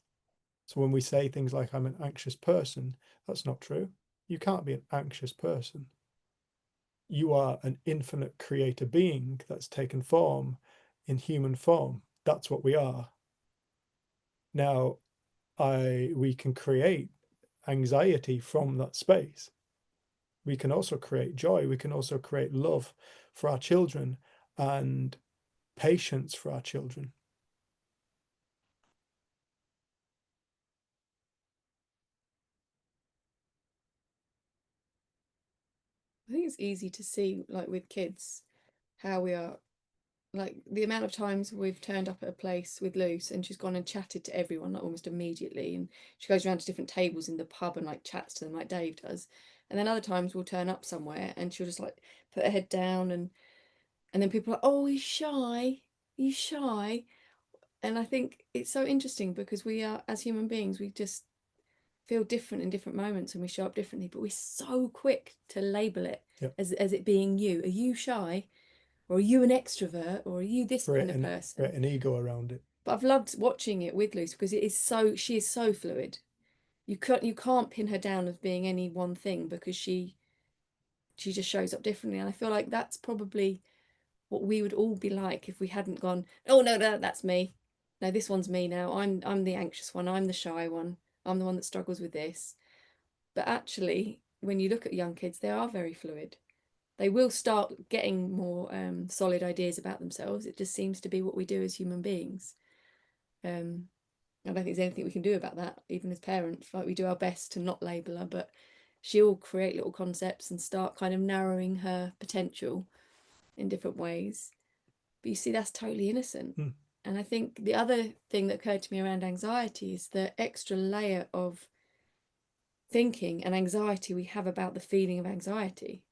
So when we say things like, I'm an anxious person, that's not true. You can't be an anxious person. You are an infinite creator being that's taken form in human form. That's what we are. Now, we can create anxiety from that space. We can also create joy. We can also create love for our children and patience for our children. I think it's easy to see, like with kids, how we are, like the amount of times we've turned up at a place with Luce and she's gone and chatted to everyone like almost immediately, and she goes around to different tables in the pub and like chats to them like Dave does. And then other times we'll turn up somewhere and she'll just like put her head down, and then people are like, oh, he's shy, he's shy. And I think it's so interesting because we are, as human beings, we just feel different in different moments and we show up differently, but we're so quick to label it as it being you. Are you shy? Or are you an extrovert? Or are you this kind of person? Create an ego around it. But I've loved watching it with Luce because she is so fluid. You can't pin her down as being any one thing because she just shows up differently. And I feel like that's probably what we would all be like if we hadn't gone, oh no, that's me. No, this one's me now. I'm the anxious one, I'm the shy one, I'm the one that struggles with this. But actually, when you look at young kids, they are very fluid. They will start getting more solid ideas about themselves. It just seems to be what we do as human beings. I don't think there's anything we can do about that, even as parents. Like, we do our best to not label her, but she'll create little concepts and start kind of narrowing her potential in different ways. But you see, that's totally innocent. And I think the other thing that occurred to me around anxiety is the extra layer of thinking and anxiety we have about the feeling of anxiety.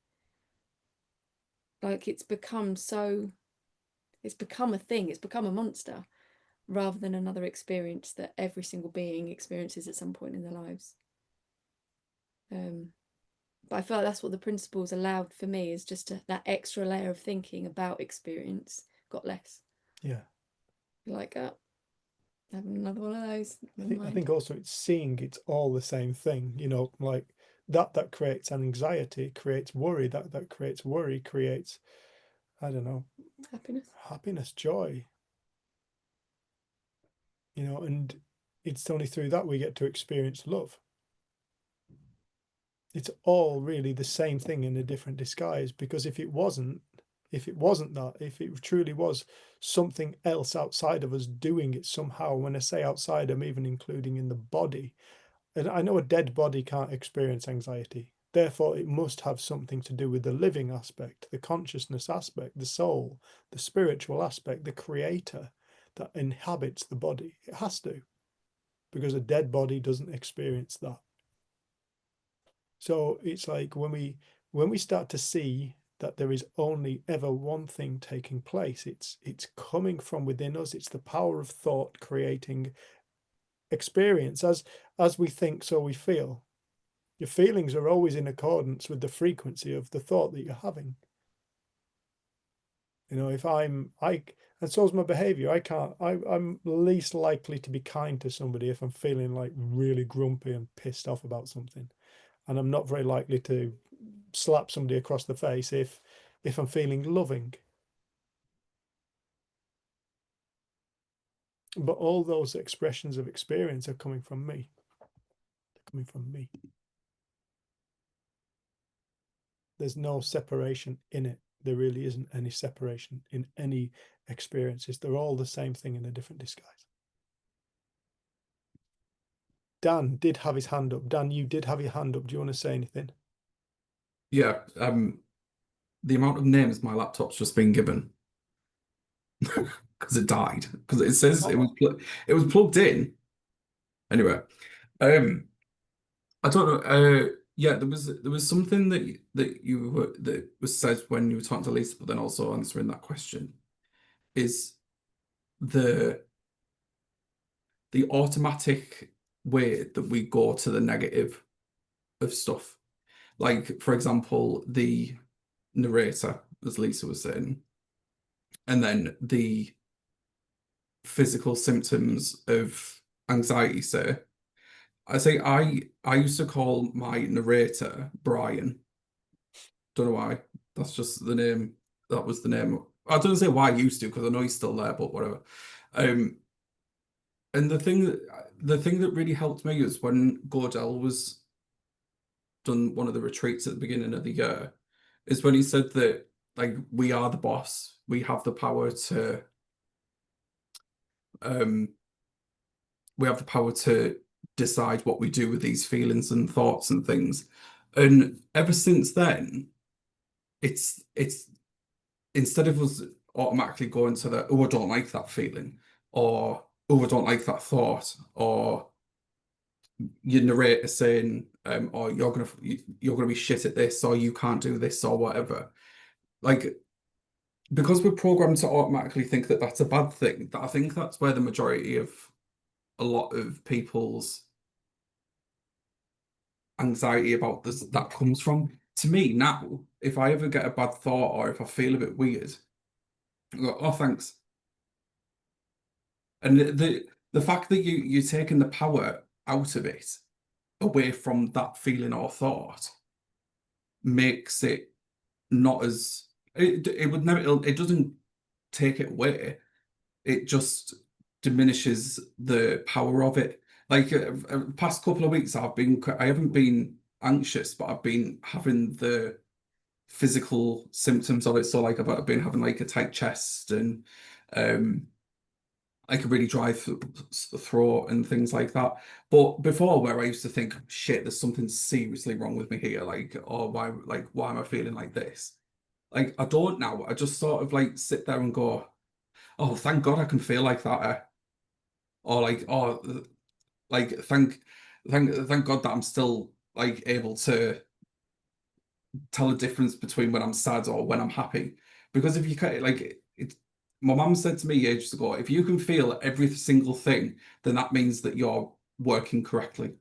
Like, it's become a thing, it's become a monster, rather than another experience that every single being experiences at some point in their lives. But I feel like that's what the principles allowed for me, is just that extra layer of thinking about experience got less. Yeah. Like, having another one of those. I think also it's seeing it's all the same thing, you know, like that creates anxiety, creates worry, that creates worry, creates, I don't know, happiness, joy, you know, and it's only through that we get to experience love. It's all really the same thing in a different disguise, because if it wasn't that, if it truly was something else outside of us doing it somehow, when I say outside, I'm even including in the body. And I know a dead body can't experience anxiety. Therefore, it must have something to do with the living aspect, the consciousness aspect, the soul, the spiritual aspect, the creator that inhabits the body. It has to, because a dead body doesn't experience that. So it's like when we start to see that there is only ever one thing taking place, it's coming from within us. It's the power of thought creating experience. As we think, so we feel. Your feelings are always in accordance with the frequency of the thought that you're having. You know, and so is my behavior. I'm least likely to be kind to somebody if I'm feeling like really grumpy and pissed off about something. And I'm not very likely to slap somebody across the face if I'm feeling loving. But all those expressions of experience are coming from me. They're coming from me. There's no separation in it. There really isn't any separation in any experiences. They're all the same thing in a different disguise. Dan did have his hand up. Dan, you did have your hand up. Do you want to say anything? Yeah, the amount of names my laptop's just been given because it died, because it says it was plugged in. Anyway, I don't know. Yeah, there was something that was said when you were talking to Lisa, but then also answering that question is the automatic way that we go to the negative of stuff. Like, for example, the narrator, as Lisa was saying, and then the physical symptoms of anxiety, say. I used to call my narrator Brian. Don't know why. That's just the name. That was the name. I don't say why I used to, because I know he's still there, but whatever. And the thing that really helped me was when Gordell was done one of the retreats at the beginning of the year, is when he said that, like, we are the boss. We have the power to decide what we do with these feelings and thoughts and things. And ever since then, it's instead of us automatically going to the, oh, I don't like that feeling, or oh, I don't like that thought, or your narrator saying, or you're gonna be shit at this, or you can't do this, or whatever. Like, because we're programmed to automatically think that that's a bad thing, that I think that's where the majority of a lot of people's anxiety about this that comes from. To me now, if I ever get a bad thought or if I feel a bit weird, I go, oh, thanks. And the fact that you're taking the power out of it, away from that feeling or thought, makes it not as it would never, it doesn't take it away. It just diminishes the power of it. Like, past couple of weeks, I haven't been anxious, but I've been having the physical symptoms of it. So, like, I've been having like a tight chest and like a really dry throat and things like that. But before, where I used to think, shit, there's something seriously wrong with me here, like, or why am I feeling like this? Like, I don't now. I just sort of like sit there and go, oh, thank God I can feel like that. Or like, oh, like, thank God that I'm still like able to tell the difference between when I'm sad or when I'm happy. Because if you can't, like, my mum said to me ages ago, if you can feel every single thing, then that means that you're working correctly.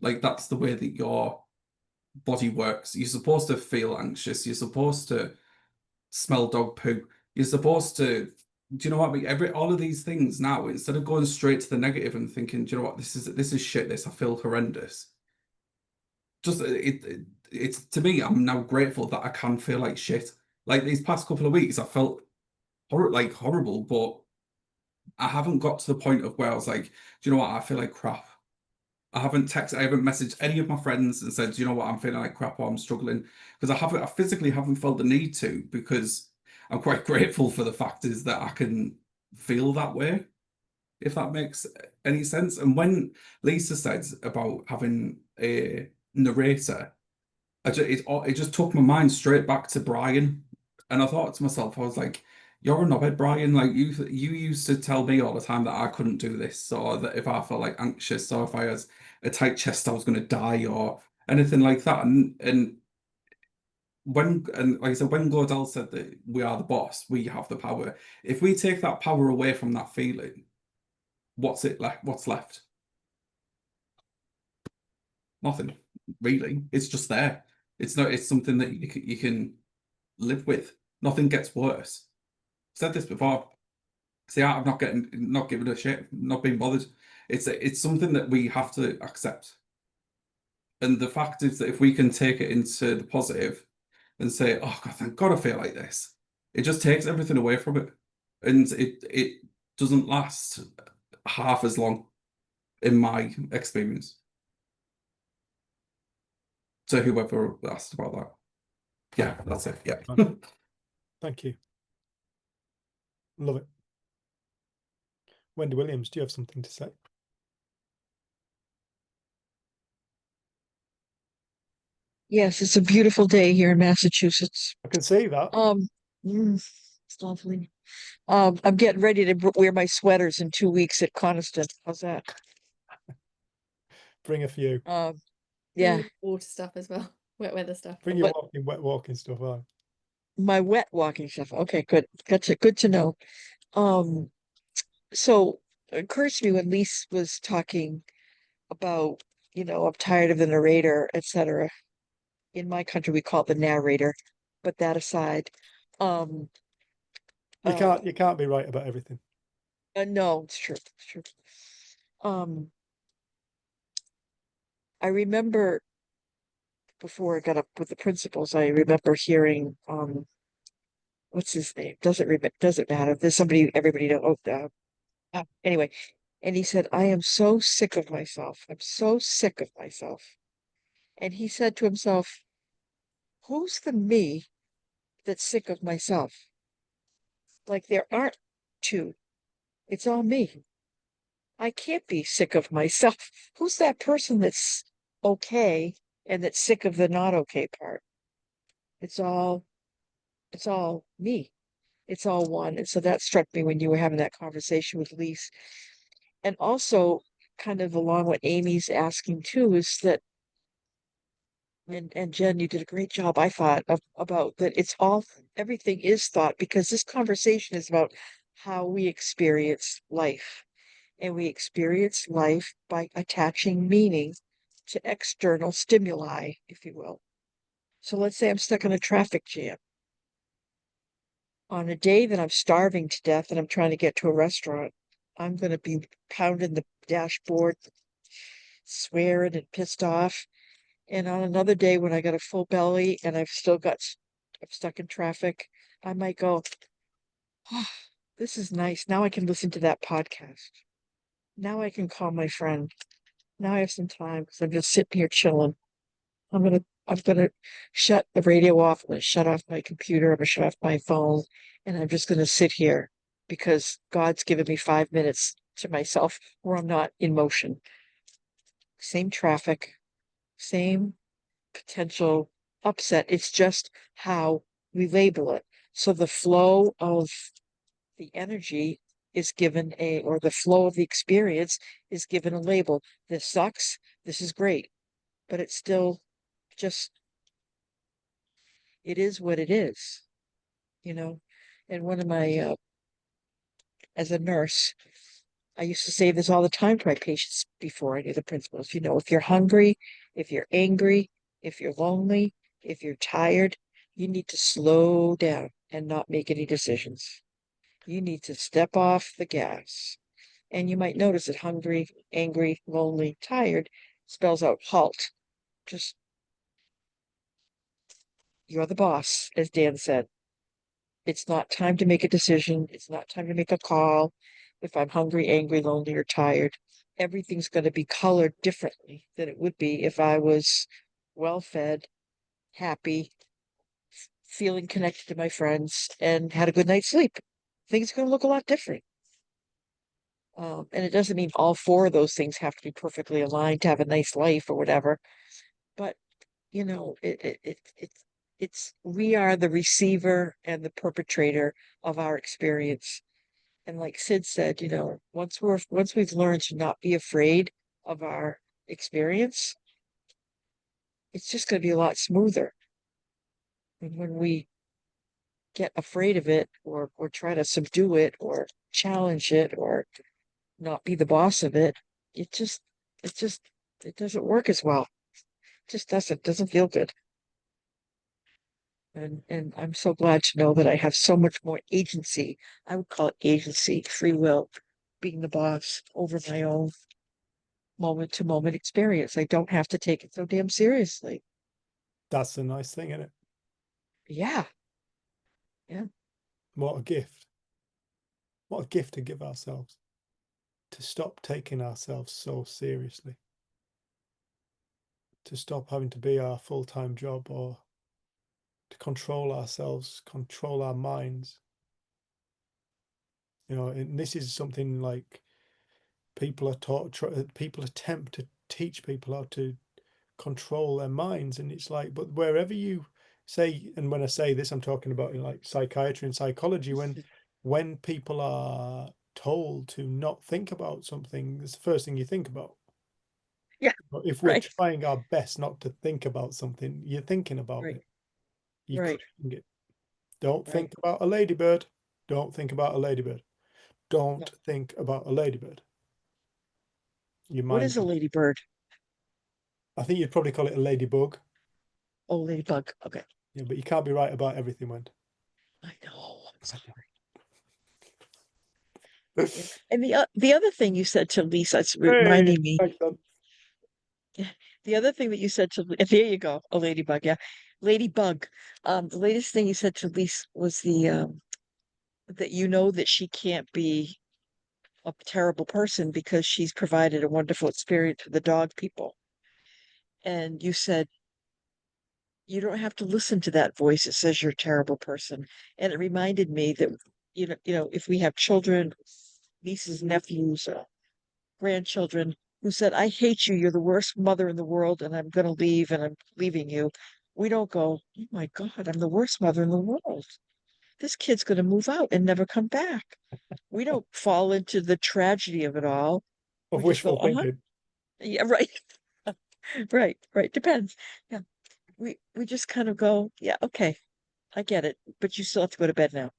Like, that's the way that your body works. You're supposed to feel anxious. You're supposed to smell dog poo. You're supposed to, do you know what I mean? All of these things now, instead of going straight to the negative and thinking, do you know what, this is shit, I feel horrendous. Just it's to me, I'm now grateful that I can feel like shit. Like, these past couple of weeks, I felt horrible, but I haven't got to the point of where I was like, do you know what, I feel like crap. I haven't messaged any of my friends and said, do you know what, I'm feeling like crap or I'm struggling, because I physically haven't felt the need to, because I'm quite grateful for the fact is that I can feel that way, if that makes any sense. And when Lisa said about having a narrator, it just took my mind straight back to Brian. And I thought to myself, I was like, you're a knobhead, Brian. Like, you used to tell me all the time that I couldn't do this, or that if I felt like anxious, or if I had a tight chest, I was going to die, or anything like that. And like I said, when Gordell said that we are the boss, we have the power. If we take that power away from that feeling, what's left? Nothing, really. It's just there. It's something that you can live with. Nothing gets worse. I've said this before. See, I'm not giving a shit, not being bothered. It's something that we have to accept. And the fact is that if we can take it into the positive and say, oh God, thank God I feel like this, it just takes everything away from it. And it doesn't last half as long, in my experience. So whoever asked about that. Yeah, that's it. Yeah. Thank you. Love it. Wendy Williams, do you have something to say? Yes, it's a beautiful day here in Massachusetts. I can see that. It's lovely. I'm getting ready to wear my sweaters in 2 weeks at Coniston. How's that? Bring a few. Bring Yeah, your water stuff as well, wet weather stuff. Bring your but wet walking stuff on. my wet walking stuff. Okay, good. Good to know. So it occurs to me when Lise was talking about, I'm tired of the narrator, etc. In my country, we call it the narrator. But that aside, um, You can't be right about everything. no, it's true. It's true. Um, I remember before I got up with the principals, I remember hearing, what's his name? Doesn't matter. There's somebody everybody knows. Anyway, and he said, I am so sick of myself. I'm so sick of myself. And he said to himself, who's the me that's sick of myself? Like there aren't two. It's all me. I can't be sick of myself. Who's that person that's okay and that's sick of the not okay part? It's all me. It's all one. And so that struck me when you were having that conversation with Lise. And also kind of along what Amy's asking too, is that and Jen, you did a great job, I thought, about that everything is thought, because this conversation is about how we experience life. And we experience life by attaching meaning to external stimuli, if you will. So let's say I'm stuck in a traffic jam. On a day that I'm starving to death and I'm trying to get to a restaurant, I'm going to be pounding the dashboard, swearing and pissed off. And on another day when I got a full belly and I'm stuck in traffic, I might go, oh, this is nice. Now I can listen to that podcast. Now I can call my friend. Now I have some time because I'm just sitting here chilling. I'm gonna shut the radio off. I'm gonna shut off my computer. I'm gonna shut off my phone, and I'm just gonna sit here because God's given me 5 minutes to myself where I'm not in motion. Same traffic, same potential upset. It's just how we label it. So the flow of the energy is given or the flow of the experience is given a label. This sucks. This is great. But it's still just, it is what it is, you know? And one of my, as a nurse, I used to say this all the time to my patients before I knew the principles. If you're hungry, if you're angry, if you're lonely, if you're tired, you need to slow down and not make any decisions. You need to step off the gas. And you might notice that hungry, angry, lonely, tired spells out halt. Just, you're the boss, as Dan said. It's not time to make a decision. It's not time to make a call. If I'm hungry, angry, lonely, or tired, everything's going to be colored differently than it would be if I was well fed, happy, feeling connected to my friends, and had a good night's sleep. Things are going to look a lot different. And it doesn't mean all four of those things have to be perfectly aligned to have a nice life or whatever. But it's we are the receiver and the perpetrator of our experience. And like Sid said, once we've learned to not be afraid of our experience, it's just going to be a lot smoother. And when we get afraid of it or try to subdue it or challenge it or not be the boss of it, it doesn't work as well. It just doesn't feel good. And I'm so glad to know that I have so much more agency. I would call it agency, free will, being the boss over my own moment to moment experience. I don't have to take it so damn seriously. That's the nice thing, isn't it? Yeah. Yeah. What a gift. What a gift to give ourselves. To stop taking ourselves so seriously. To stop having to be our full-time job or to control ourselves, control our minds. And this is something like people are taught, people attempt to teach people how to control their minds. And it's like, but wherever you say, and when I say this, I'm talking about in like psychiatry and psychology, when people are told to not think about something, it's the first thing you think about. Yeah, But if we're right. trying our best not to think about something, you're thinking about Right. it. You're Right. creating it. Don't Right. think about a ladybird. Don't think about a ladybird. Don't No. think about a ladybird. Your What mind. is a ladybird? I think you'd probably call it a ladybug. Oh, ladybug. Okay. Yeah, but you can't be right about everything, Wendy. I know. I'm sorry. Yeah. And the other thing you said to Lisa, it's reminding me. Thanks, Don. The other thing that you said to there you go, a ladybug, yeah. Ladybug. The latest thing you said to Lisa was the that you know that she can't be a terrible person because she's provided a wonderful experience for the dog people. And you said you don't have to listen to that voice that says you're a terrible person. And it reminded me that if we have children, nieces, nephews, grandchildren who said, I hate you, you're the worst mother in the world, and I'm gonna leave and I'm leaving you. We don't go, oh my God, I'm the worst mother in the world. This kid's gonna move out and never come back. We don't fall into the tragedy of it all. Of We just go, wishful thinking. yeah, right. Right. Depends. Yeah. We just kind of go, yeah, okay, I get it, but you still have to go to bed now.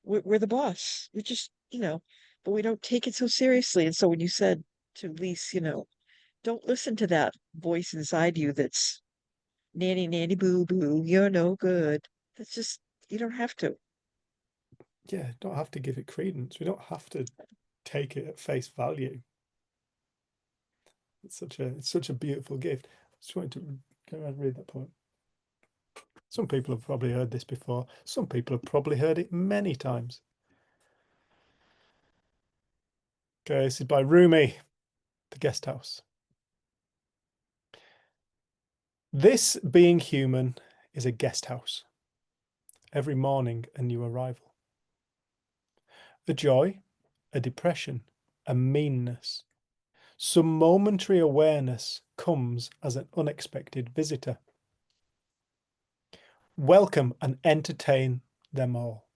We're the boss. We just, but we don't take it so seriously. And so when you said to Lise, don't listen to that voice inside you that's nanny, nanny, boo, boo, you're no good. That's just, you don't have to. Yeah, don't have to give it credence. We don't have to take it at face value. It's such a beautiful gift. I just wanted to go around and read that point. Some people have probably heard this before. Some people have probably heard it many times. Okay, this is by Rumi, The Guest House. This being human is a guest house. Every morning a new arrival. A joy, a depression, a meanness. Some momentary awareness comes as an unexpected visitor. Welcome and entertain them all.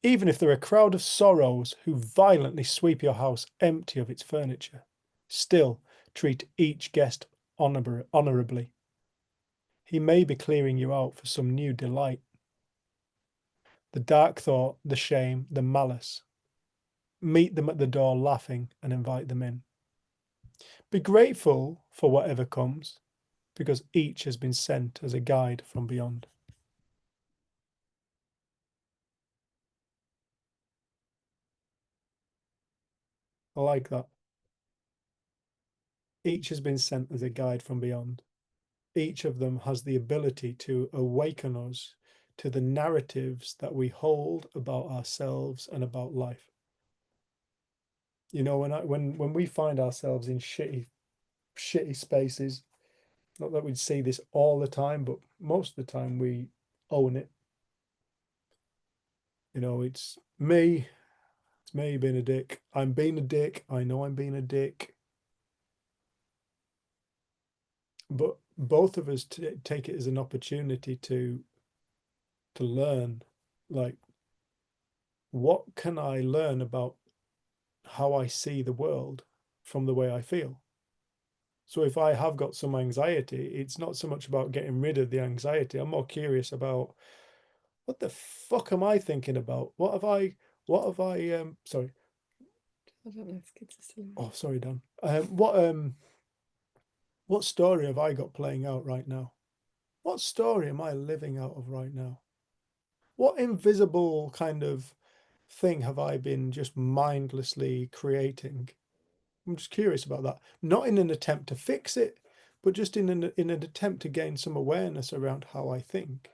Even if they're a crowd of sorrows who violently sweep your house empty of its furniture, still treat each guest honourably. He may be clearing you out for some new delight. The dark thought, the shame, the malice. Meet them at the door laughing and invite them in. Be grateful for whatever comes, because each has been sent as a guide from beyond. I like that. Each has been sent as a guide from beyond. Each of them has the ability to awaken us to the narratives that we hold about ourselves and about life. When we find ourselves in shitty spaces, not that we'd see this all the time, but most of the time we own it. It's me being a dick. I'm being a dick. I know I'm being a dick. But both of us take it as an opportunity to learn, like, what can I learn about how I see the world from the way I feel? So if I have got some anxiety, it's not so much about getting rid of the anxiety. I'm more curious about, what the fuck am I thinking about? What have I sorry. I don't know if kids are still around. Oh, sorry, Dan. What story have I got playing out right now? What story am I living out of right now? What invisible kind of thing have I been just mindlessly creating? I'm just curious about that. Not in an attempt to fix it, but just in an attempt to gain some awareness around how I think.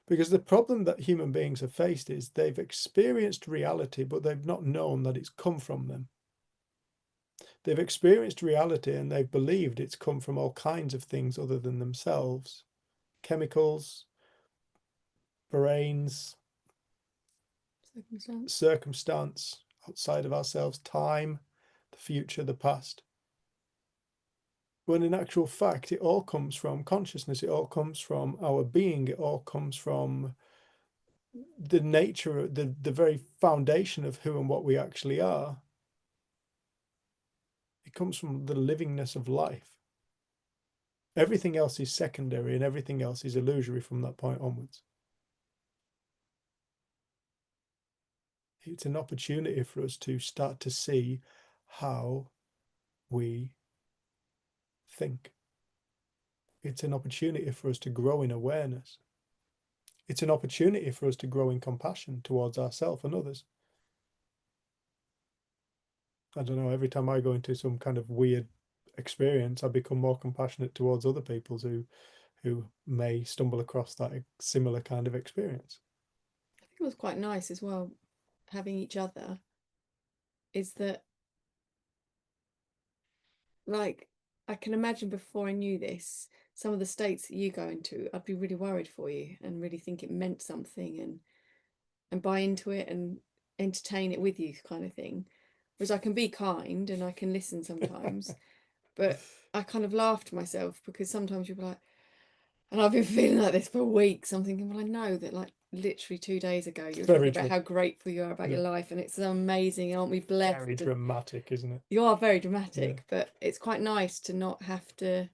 Because the problem that human beings have faced is they've experienced reality, but they've not known that it's come from them. They've experienced reality and they've believed it's come from all kinds of things other than themselves. Chemicals, brains, circumstance outside of ourselves, time, the future, the past. when in actual fact it all comes from consciousness, it all comes from our being, it all comes from the nature, the very foundation of who and what we actually are. It comes from the livingness of life. Everything else is secondary and everything else is illusory from that point onwards. It's an opportunity for us to start to see how we think. It's an opportunity for us to grow in awareness. It's an opportunity for us to grow in compassion towards ourselves and others. I don't know, every time I go into some kind of weird experience, I become more compassionate towards other people who may stumble across that similar kind of experience. I think it was quite nice as well, having each other, is that, like, I can imagine before I knew this, some of the states that you go into, I'd be really worried for you and really think it meant something and buy into it and entertain it with you, kind of thing. Whereas I can be kind and I can listen sometimes, but I kind of laugh to myself because sometimes you'll be like, and I've been feeling like this for weeks. I'm thinking, well, I know that like literally 2 days ago you were Very talking about true. how grateful you are about your Yeah. life, and it's so amazing, aren't we blessed? Very dramatic, isn't it? You are very dramatic, Yeah. but it's quite nice to not have to.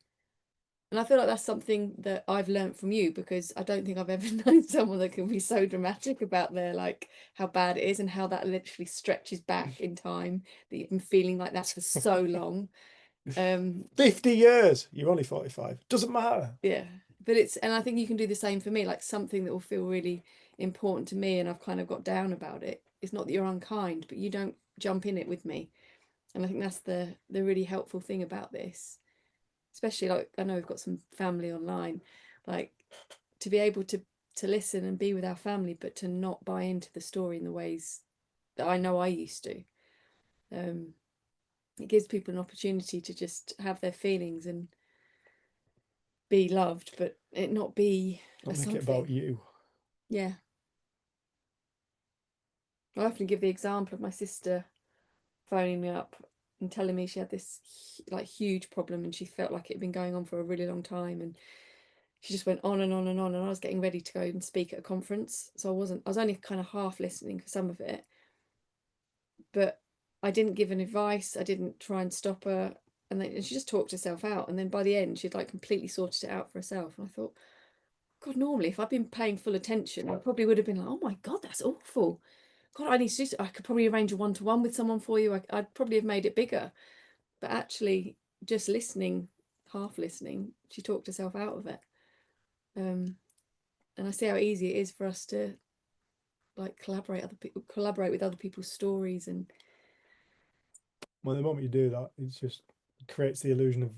And I feel like that's something that I've learned from you, because I don't think I've ever known someone that can be so dramatic about their, like, how bad it is and how that literally stretches back in time, that you've been feeling like that for so long. 50 years. You're only 45. Doesn't matter. Yeah, but it's, and I think you can do the same for me, like something that will feel really important to me and I've kind of got down about it. It's not that you're unkind, but you don't jump in it with me. And I think that's the really helpful thing about this. Especially, like, I know we've got some family online, like, to be able to listen and be with our family, but to not buy into the story in the ways that I know I used to. It gives people an opportunity to just have their feelings and be loved, but it not be Don't a make something. it about you. Yeah. I often give the example of my sister phoning me up and telling me she had this like huge problem and she felt like it had been going on for a really long time, and she just went on and on and on, and I was getting ready to go and speak at a conference, so I was only kind of half listening for some of it, but I didn't give an advice, I didn't try and stop her, and then she just talked herself out, and then by the end she'd like completely sorted it out for herself, and I thought, God, normally if I'd been paying full attention I probably would have been like, oh my God, that's awful, God, I need to do, I could probably arrange a one-to-one with someone for you, I'd probably have made it bigger. But actually just listening, half listening, she talked herself out of it. And I see how easy it is for us to like collaborate with other people's stories. And Well, the moment you do that, it just creates the illusion of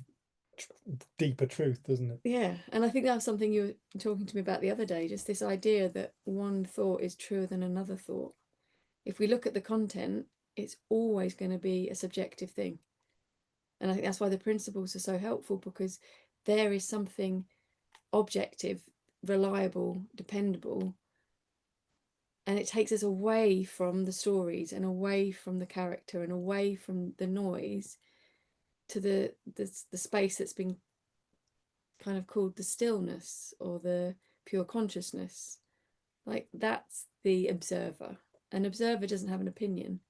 deeper truth, doesn't it? yeah, and I think that's something you were talking to me about the other day, just this idea that one thought is truer than another thought. If we look at the content, it's always going to be a subjective thing. And I think that's why the principles are so helpful, because there is something objective, reliable, dependable, and it takes us away from the stories and away from the character and away from the noise to the space that's been kind of called the stillness or the pure consciousness. Like, that's the observer. An observer doesn't have an opinion.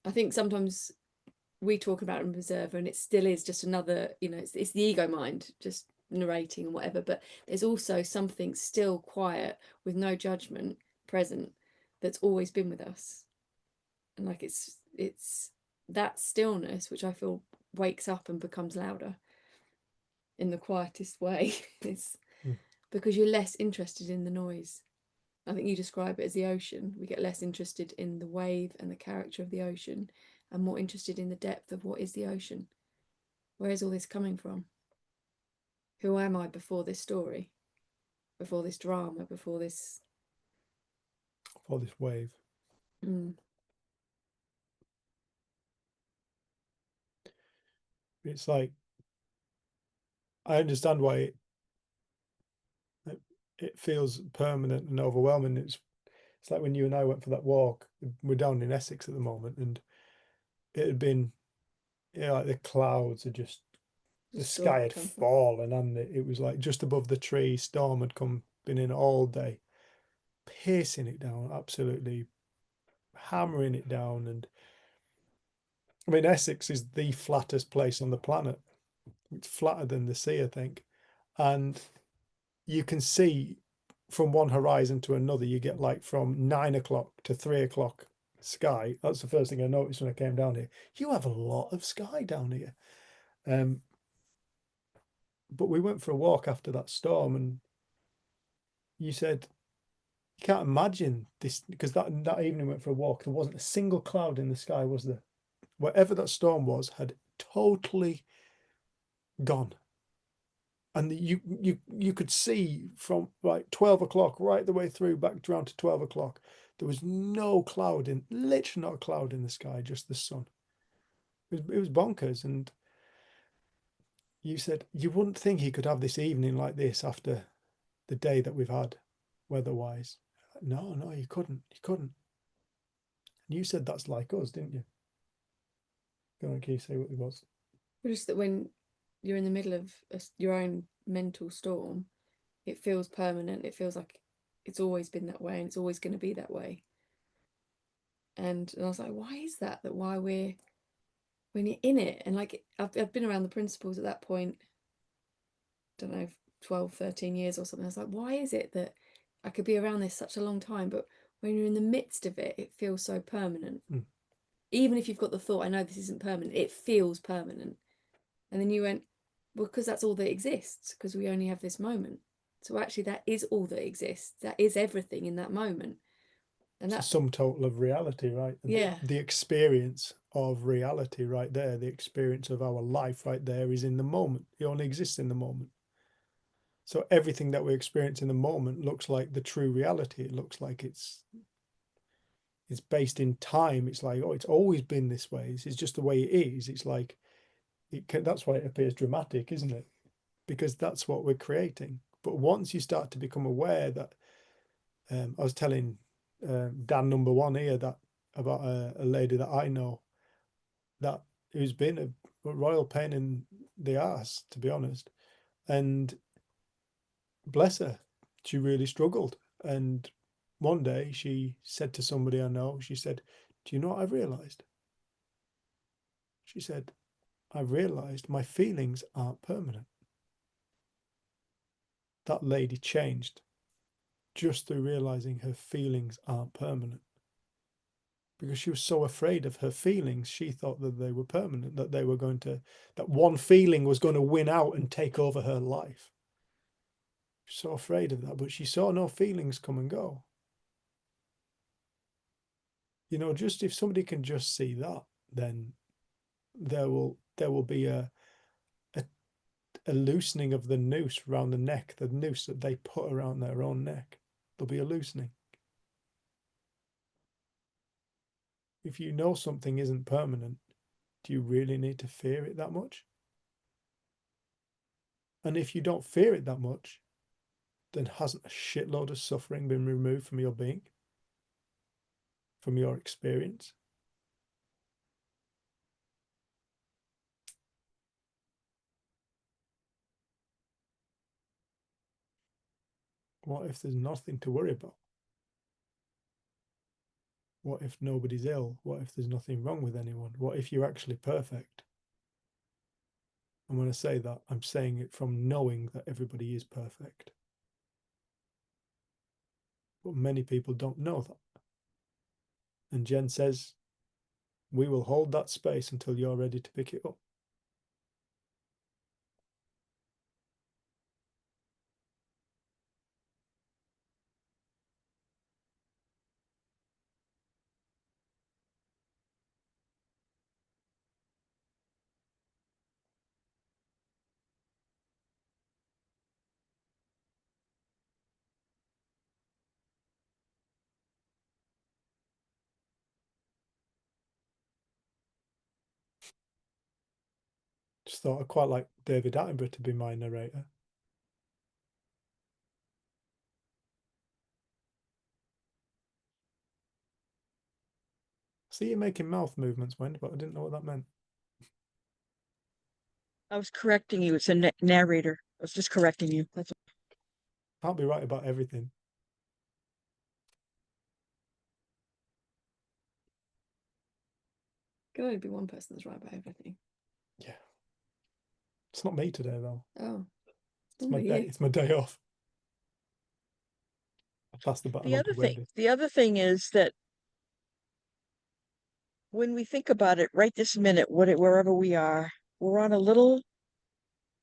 I think sometimes we talk about an observer and it still is just another, you know, it's the ego mind just narrating and whatever, but there's also something still quiet with no judgment present that's always been with us. And like, it's that stillness which I feel wakes up and becomes louder in the quietest way. It's because you're less interested in the noise. I think you describe it as the ocean. We get less interested in the wave and the character of the ocean and more interested in the depth of what is the ocean. Where is all this coming from? Who am I before this story? Before this drama? Before this wave. It's like, I understand why it feels permanent and overwhelming. It's like when you and I went for that walk. We're down in Essex at the moment, and it had been, like the clouds are just The storm sky had come from. fallen, and it was like just above the tree. Storm had been in all day, piercing it down, absolutely hammering it down. And I mean, Essex is the flattest place on the planet. It's flatter than the sea, I think. And you can see from one horizon to another, you get like from 9 o'clock to 3 o'clock sky. That's the first thing I noticed when I came down here. You have a lot of sky down here. But we went for a walk after that storm, and you said you can't imagine this, because that evening we went for a walk. There wasn't a single cloud in the sky, was there? Wherever that storm was had totally gone. And you could see from like 12 o'clock right the way through back around to 12 o'clock. There was no cloud literally not a cloud in the sky, just the sun. It was bonkers. And you said you wouldn't think he could have this evening like this after the day that we've had weather-wise. No, you couldn't. You couldn't. And you said that's like us, didn't you? Go on, can you say what it was? Just that when you're in the middle of your own mental storm, it feels permanent. It feels like it's always been that way and it's always going to be that way. And I was like, why is that? That why when you're in it, and like I've been around the principles at that point, don't know, 12, 13 years or something. I was like, why is it that I could be around this such a long time, but when you're in the midst of it, it feels so permanent. Even if you've got the thought, I know this isn't permanent, it feels permanent. And then you went, well, because that's all that exists, because we only have this moment. So actually that is all that exists. That is everything in that moment. And It's that's a sum total of reality, right? And yeah. The experience of reality right there, the experience of our life right there is in the moment. It only exists in the moment. So everything that we experience in the moment looks like the true reality. It looks like it's based in time. It's like, oh, it's always been this way. This is just the way it is. It's like that's why it appears dramatic, isn't it? Because that's what we're creating. But once you start to become aware that, I was telling Dan number one here that about a lady that I know that who's been a royal pain in the ass, to be honest, and bless her, she really struggled. And one day she said to somebody I know, she said, "Do you know what I've realized?" She said, "I've realized my feelings aren't permanent." That lady changed just through realizing her feelings aren't permanent. Because she was so afraid of her feelings, she thought that they were permanent, that that one feeling was going to win out and take over her life. So afraid of that, but she saw no feelings come and go. Just if somebody can just see that, then there will be a loosening of the noose around the neck, the noose that they put around their own neck. There'll be a loosening. If you know something isn't permanent, do you really need to fear it that much? And if you don't fear it that much, then hasn't a shitload of suffering been removed from your being, from your experience? What if there's nothing to worry about? What if nobody's ill? What if there's nothing wrong with anyone? What if you're actually perfect? And when I say that, I'm saying it from knowing that everybody is perfect. But many people don't know that. And Jen says, we will hold that space until you're ready to pick it up. Just thought I'd quite like David Attenborough to be my narrator. See you making mouth movements, Wendy, but I didn't know what that meant. I was correcting you. It's a narrator. I was just correcting you. That's Can't be right about everything. Can only be one person that's right about everything. Yeah. It's not me today though. Oh, It's my only day. you. It's my day off. I passed the baton on to Wendy. the other thing is that when we think about it right this minute, wherever we are, we're on a little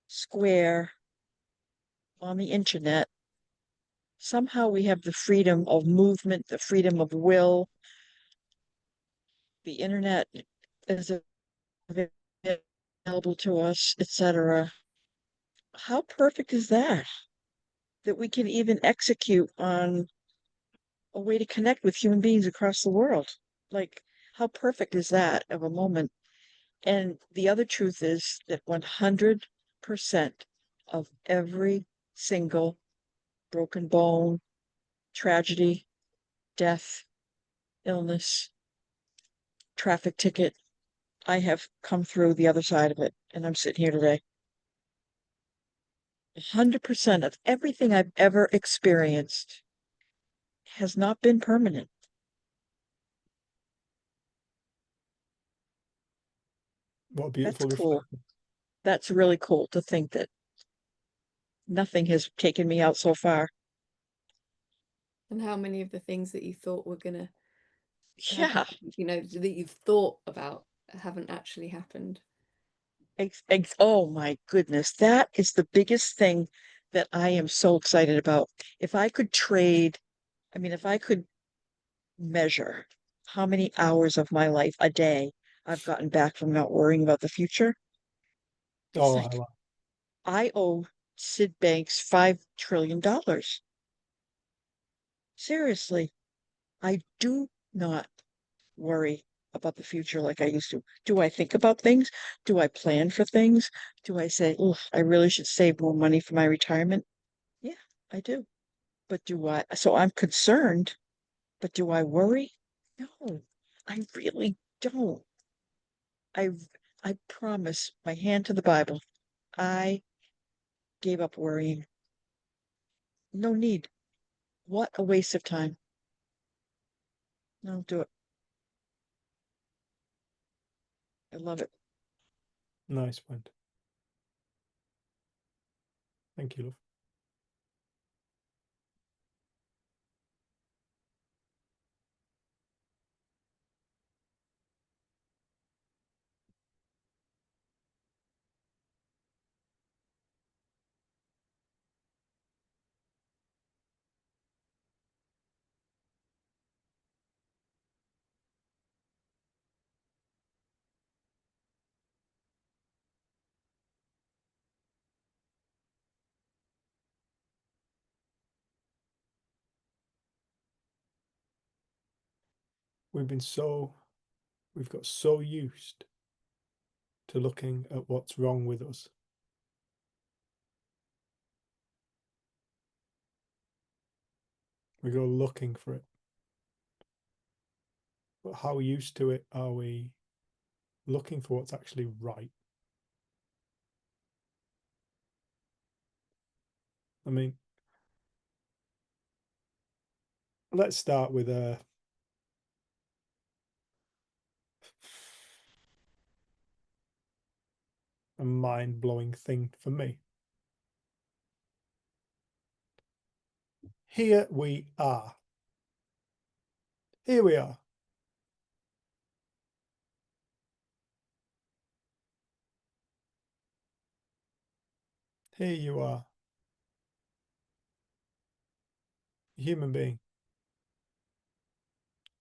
square on the internet. Somehow we have the freedom of movement, the freedom of will. The internet is available to us, etc. How perfect is that? That we can even execute on a way to connect with human beings across the world. Like, how perfect is that of a moment? And the other truth is that 100% of every single broken bone, tragedy, death, illness, traffic ticket, I have come through the other side of it, and I'm sitting here today. 100% of everything I've ever experienced has not been permanent. What a beautiful That's cool. reflection. That's really cool to think that nothing has taken me out so far. And how many of the things that you thought were gonna Yeah. happen, you know, that you've thought about haven't actually happened. Oh my goodness. That is the biggest thing that I am so excited about. If I could trade, if I could measure how many hours of my life a day I've gotten back from not worrying about the future, it's Oh, like I owe Sid Banks $5 trillion. Seriously, I do not worry about the future like I used to. Do I think about things? Do I plan for things? Do I say, oh, I really should save more money for my retirement? Yeah, I do. But so I'm concerned, but do I worry? No, I really don't. I I promise, my hand to the Bible, I gave up worrying. No need. What a waste of time. No, do it. I love it. nice, Wendy. Thank you, love. We've got so used to looking at what's wrong with us. We go looking for it. But how used to it are we looking for what's actually right? I mean, let's start with a mind-blowing thing for me. Here we are. Here we are. Here you are. Human being.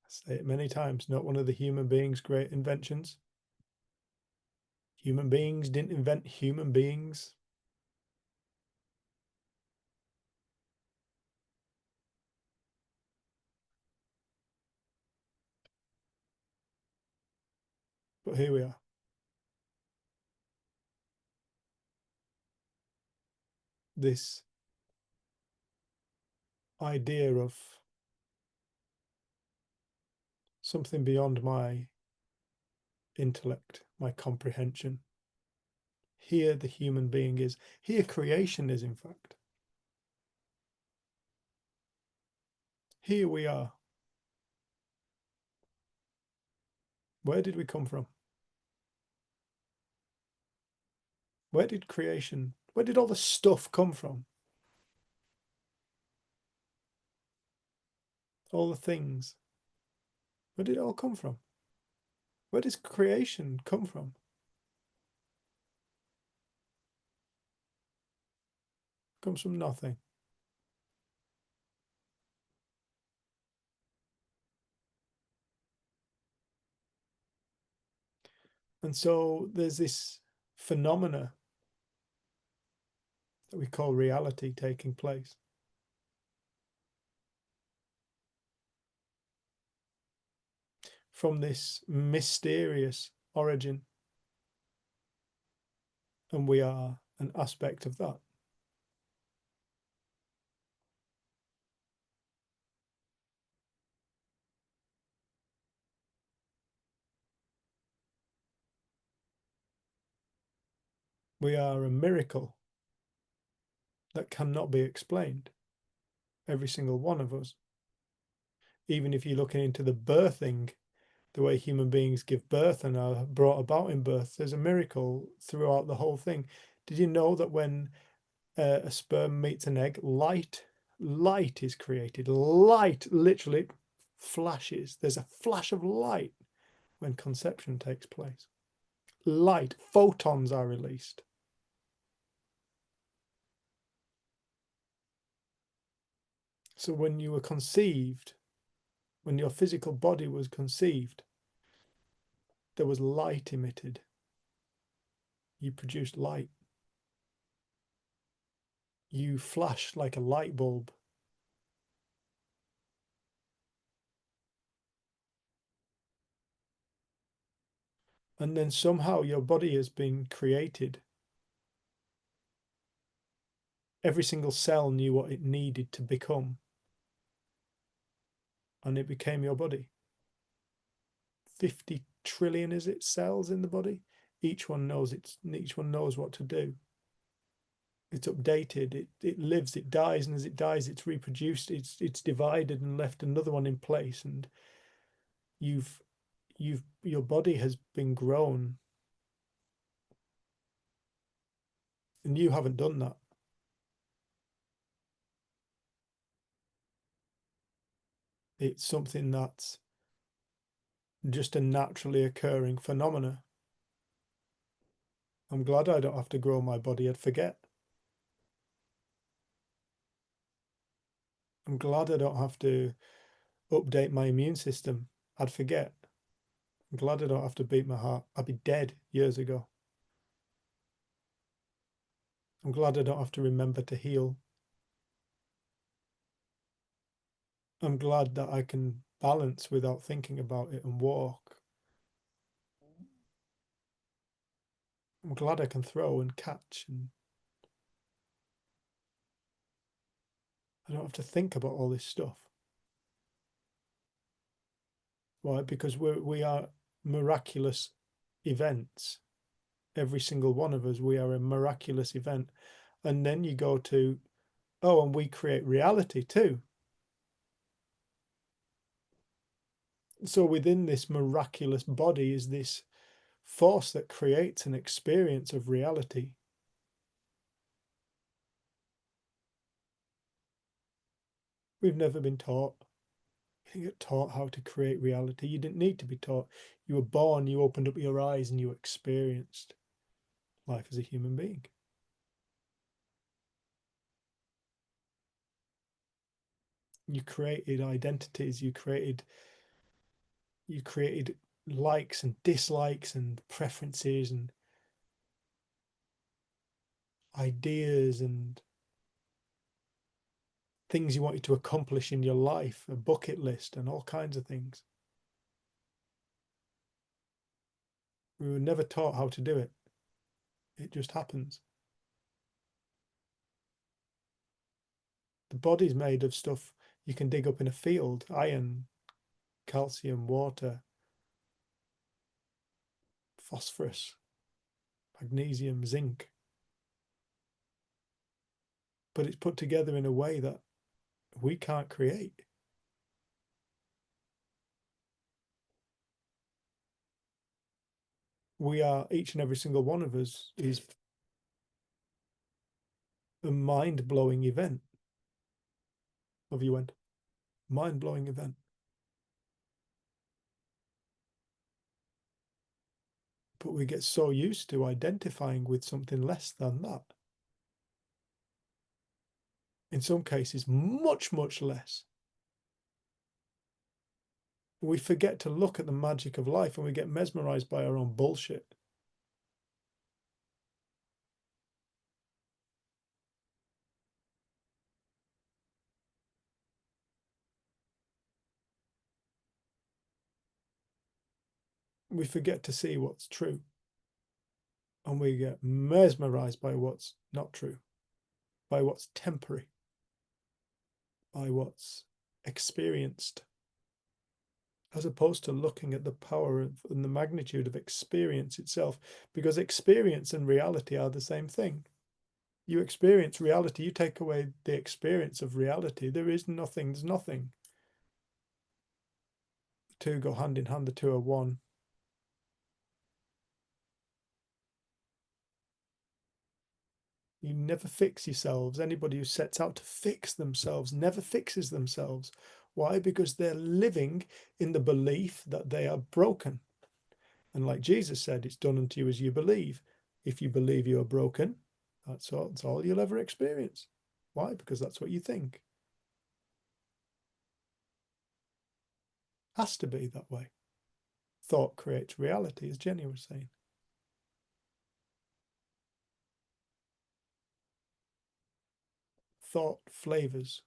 I say it many times, not one of the human being's great inventions. Human beings didn't invent human beings. But here we are. This idea of something beyond my intellect, my comprehension. Here the human being is. Here creation is, in fact. Here we are. Where did we come from? Where did creation, where did all the stuff come from? All the things. Where did it all come from? Where does creation come from? It comes from nothing. And so there's this phenomena that we call reality taking place. From this mysterious origin. And we are an aspect of that. We are a miracle that cannot be explained. Every single one of us. Even if you're looking into the birthing, the way human beings give birth and are brought about in birth, there's a miracle throughout the whole thing. Did you know that when a sperm meets an egg, light is created? Light literally flashes. There's a flash of light when conception takes place. Light, photons are released. So when you were conceived, when your physical body was conceived, there was light emitted. You produced light. You flashed like a light bulb. And then somehow your body has been created. Every single cell knew what it needed to become. And it became your body. 50 trillion, is it, cells in the body? Each one knows what to do. It's updated, it lives, it dies, and as it dies, it's reproduced, it's divided and left another one in place. And your body has been grown. And you haven't done that. It's something that's just a naturally occurring phenomena. I'm glad I don't have to grow my body. I'd forget. I'm glad I don't have to update my immune system. I'd forget. I'm glad I don't have to beat my heart. I'd be dead years ago. I'm glad I don't have to remember to heal. I'm glad that I can balance without thinking about it and walk. I'm glad I can throw and catch, and I don't have to think about all this stuff. Why? Because we are miraculous events. Every single one of us, we are a miraculous event. And then you go to, oh, and we create reality too. So within this miraculous body is this force that creates an experience of reality. We've never been taught. You didn't get taught how to create reality. You didn't need to be taught. You were born, you opened up your eyes, and you experienced life as a human being. You created identities, you created likes and dislikes and preferences and ideas and things you wanted to accomplish in your life, a bucket list and all kinds of things. We were never taught how to do it. It just happens. The body's made of stuff you can dig up in a field: iron, calcium, water, phosphorus, magnesium, zinc. But it's put together in a way that we can't create. We are, each and every single one of us is a mind-blowing event. Of you went, mind-blowing event. But we get so used to identifying with something less than that. In some cases, much, much less. We forget to look at the magic of life and we get mesmerized by our own bullshit. We forget to see what's true. And we get mesmerized by what's not true, by what's temporary, by what's experienced, as opposed to looking at the power of, and the magnitude of experience itself, because experience and reality are the same thing. You experience reality, you take away the experience of reality, there is nothing, there's nothing. The two go hand in hand, the two are one. You never fix yourselves. Anybody who sets out to fix themselves never fixes themselves. Why? Because they're living in the belief that they are broken. And like Jesus said, it's done unto you as you believe. If you believe you are broken, that's all you'll ever experience. Why? Because that's what you think. Has to be that way. Thought creates reality, as Jenny was saying. Thought flavors,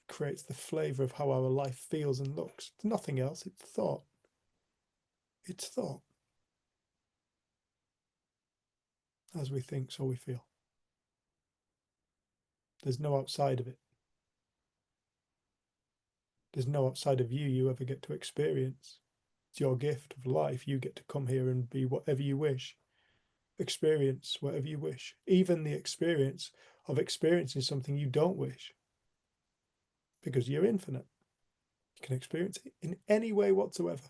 creates the flavor of how our life feels and looks. It's nothing else, it's thought. It's thought. As we think, so we feel. There's no outside of it. There's no outside of you ever get to experience. It's your gift of life. You get to come here and be whatever you wish. Experience whatever you wish. Even the experience of experiencing something you don't wish. Because you're infinite. You can experience it in any way whatsoever.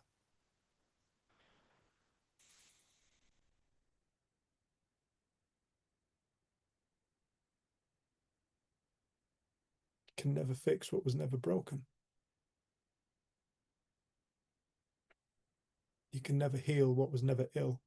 You can never fix what was never broken. You can never heal what was never ill.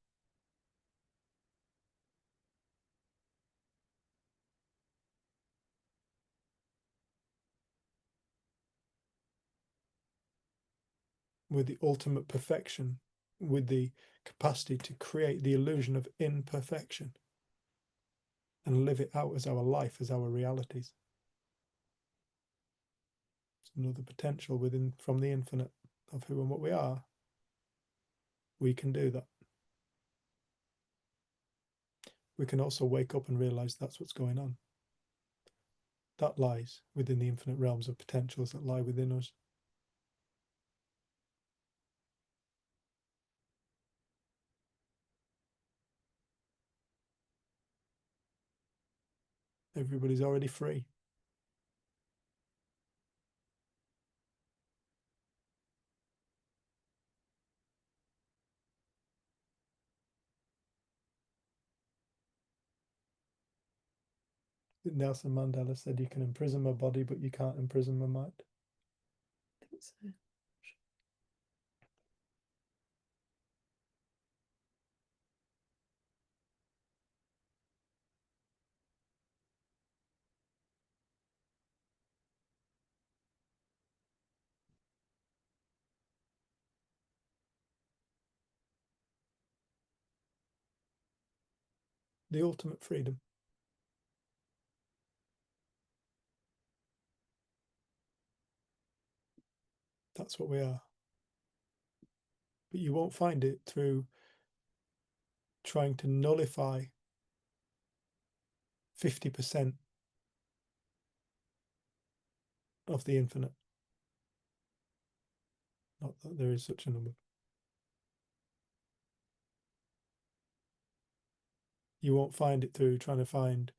With the ultimate perfection, with the capacity to create the illusion of imperfection and live it out as our life, as our realities. It's another potential within from the infinite of who and what we are. We can do that. We can also wake up and realize that's what's going on. That lies within the infinite realms of potentials that lie within us. Everybody's already free. Nelson Mandela said, you can imprison my body, but you can't imprison my mind. I think so. The ultimate freedom. That's what we are. But you won't find it through trying to nullify 50% of the infinite. Not that there is such a number. You won't find it through trying to find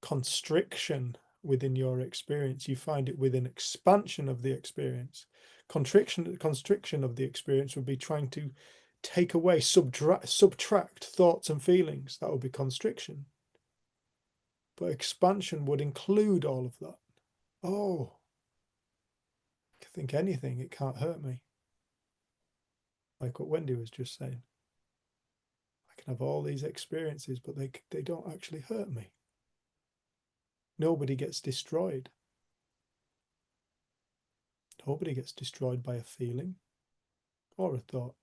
constriction within your experience. You find it within expansion of the experience. Constriction of the experience would be trying to take away, subtract thoughts and feelings. That would be constriction. But expansion would include all of that. Oh, I can think anything, it can't hurt me. Like what Wendy was just saying. I can have all these experiences, but they don't actually hurt me. Nobody gets destroyed. Nobody gets destroyed by a feeling or a thought.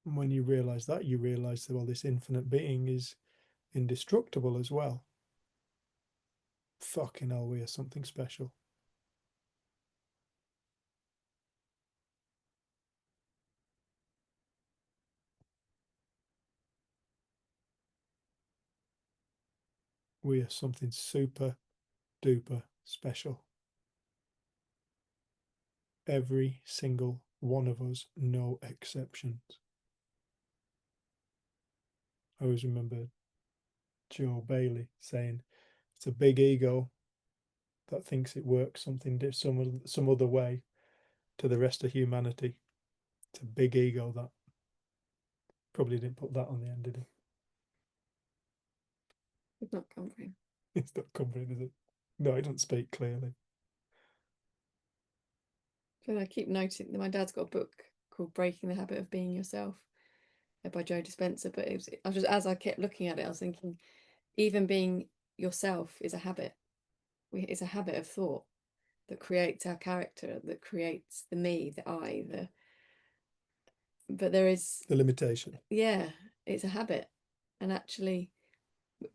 And when you realize that, you realize that, well, this infinite being is indestructible as well. Fucking hell, we are something special. We are something super duper special. Every single one of us, no exceptions. I always remember Joe Bailey saying, it's a big ego that thinks it works some other way to the rest of humanity. It's a big ego that. Probably didn't put that on the end, did he? It's not comforting. It's not comforting, is it? No, he doesn't speak clearly. And I keep noticing that my dad's got a book called Breaking the Habit of Being Yourself by Joe Dispenza. But as I kept looking at it, I was thinking, even being yourself is a habit. It's a habit of thought that creates our character, that creates the me, the I, but there is the limitation. Yeah, it's a habit. And actually,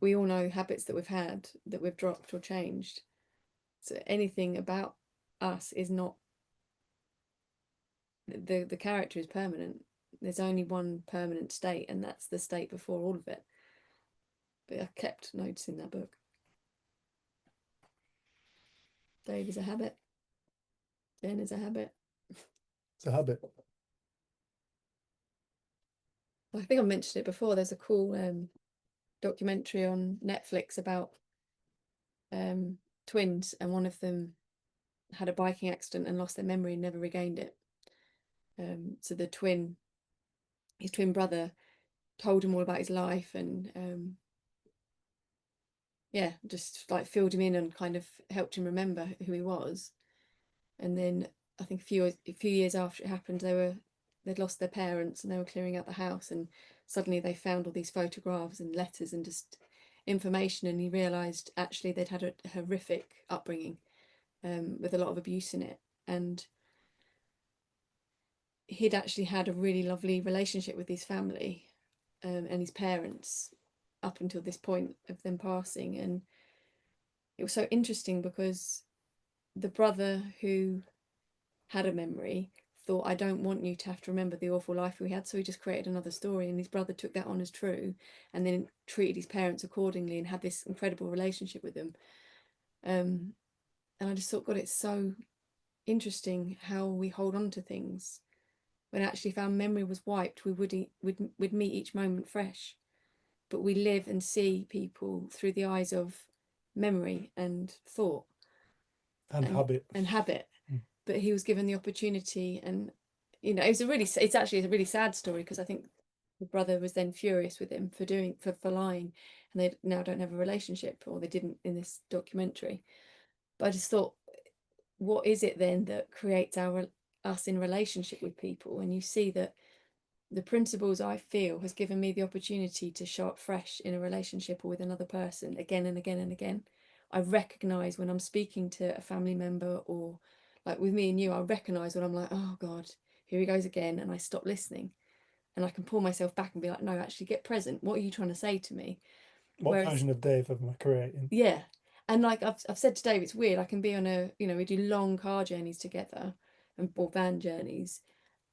we all know habits that we've had that we've dropped or changed. So anything about us is not the character is permanent. There's only one permanent state, and that's the state before all of it. But I kept noticing that book. Dave is a habit. Jen is a habit. It's a habit. I think I mentioned it before. There's a cool documentary on Netflix about twins, and one of them had a biking accident and lost their memory and never regained it. So his twin brother told him all about his life, and yeah, just like filled him in and kind of helped him remember who he was. And then I think a few years after it happened, they'd lost their parents and they were clearing out the house, and suddenly they found all these photographs and letters and just information, and he realized actually they'd had a horrific upbringing with a lot of abuse in it, and he'd actually had a really lovely relationship with his family and his parents up until this point of them passing. And it was so interesting because the brother who had a memory thought, I don't want you to have to remember the awful life we had, so he just created another story, and his brother took that on as true and then treated his parents accordingly and had this incredible relationship with them. And I just thought, God, it's so interesting how we hold on to things when actually if our memory was wiped, we'd meet each moment fresh. But we live and see people through the eyes of memory and thought and habit. But he was given the opportunity, and it's actually a really sad story, because I think the brother was then furious with him for lying, and they now don't have a relationship, or they didn't in this documentary. But I just thought, what is it then that creates us in relationship with people? And you see that the principles I feel has given me the opportunity to show up fresh in a relationship or with another person again and again and again. I recognize when I'm speaking to a family member, or like with me and you, I recognize when I'm like, oh God, here he goes again, and I stop listening, and I can pull myself back and be like, no, actually get present. What are you trying to say to me? What version of Dave am I creating? Yeah. And like I've said to Dave, it's weird. I can be on we do long car journeys together or van journeys.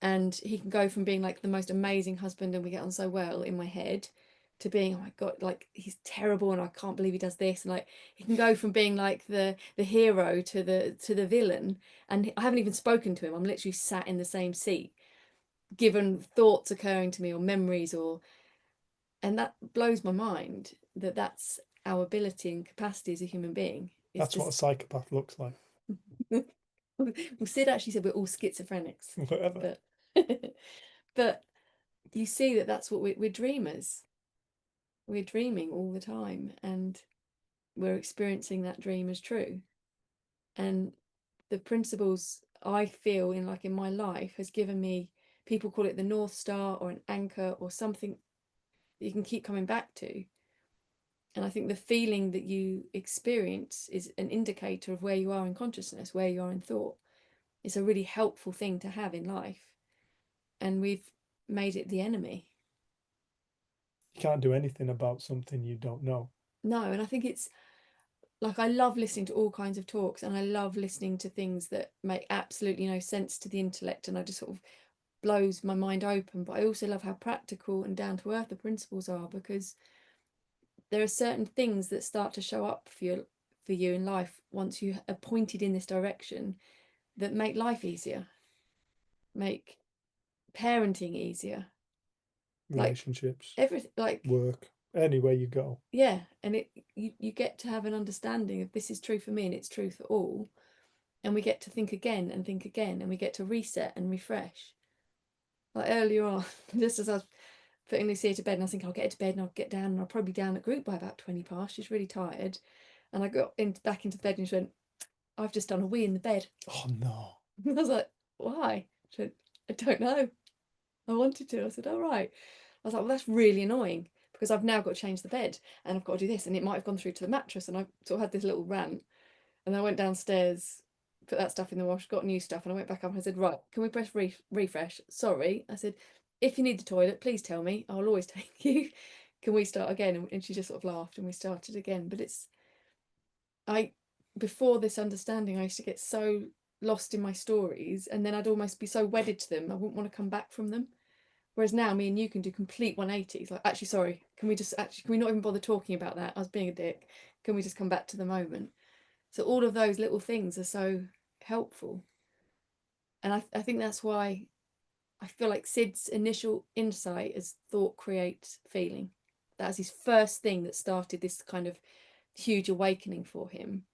And he can go from being like the most amazing husband and we get on so well in my head to being, oh my God, like he's terrible and I can't believe he does this. And like he can go from being like the hero to the villain. And I haven't even spoken to him. I'm literally sat in the same seat, given thoughts occurring to me or memories and that blows my mind that that's our ability and capacity as a human being. That's what a psychopath looks like. Well, Sid actually said we're all schizophrenics. Whatever. But you see that's what we're dreamers. We're dreaming all the time and we're experiencing that dream as true. And the principles I feel in my life has given me, people call it the North Star or an anchor or something that you can keep coming back to. And I think the feeling that you experience is an indicator of where you are in consciousness, where you are in thought. It's a really helpful thing to have in life. And we've made it the enemy. You can't do anything about something you don't know. No, and I think it's like, I love listening to all kinds of talks and I love listening to things that make absolutely no sense to the intellect and I just sort of blows my mind open. But I also love how practical and down to earth the principles are, because there are certain things that start to show up for you in life once you are pointed in this direction that make life easier, make parenting easier, Relationships, everything, like work, anywhere you go. Yeah, and you get to have an understanding of this is true for me and it's true for all, and we get to think again and think again, and we get to reset and refresh. Like earlier on, just as I was putting Lucia to bed, and I was thinking I'll get her to bed and I'll get down and I'll probably be down at group by about 20 past. She's really tired, and I got back into bed and she went, "I've just done a wee in the bed." Oh no! And I was like, "Why?" She went, "I don't know. I wanted to." I said, "All right." I was like, "Well, that's really annoying, because I've now got to change the bed and I've got to do this, and it might have gone through to the mattress." And I sort of had this little rant, and then I went downstairs, put that stuff in the wash, got new stuff, and I went back up and I said, "Right, can we press refresh? Sorry," I said, "if you need the toilet, please tell me. I'll always take you. Can we start again?" And she just sort of laughed and we started again. But before this understanding, I used to get so lost in my stories, and then I'd almost be so wedded to them I wouldn't want to come back from them. Whereas now me and you can do complete 180s. Like, actually, sorry, can we not even bother talking about that? I was being a dick. Can we just come back to the moment? So all of those little things are so helpful. And I think that's why I feel like Sid's initial insight is thought creates feeling. That was his first thing that started this kind of huge awakening for him.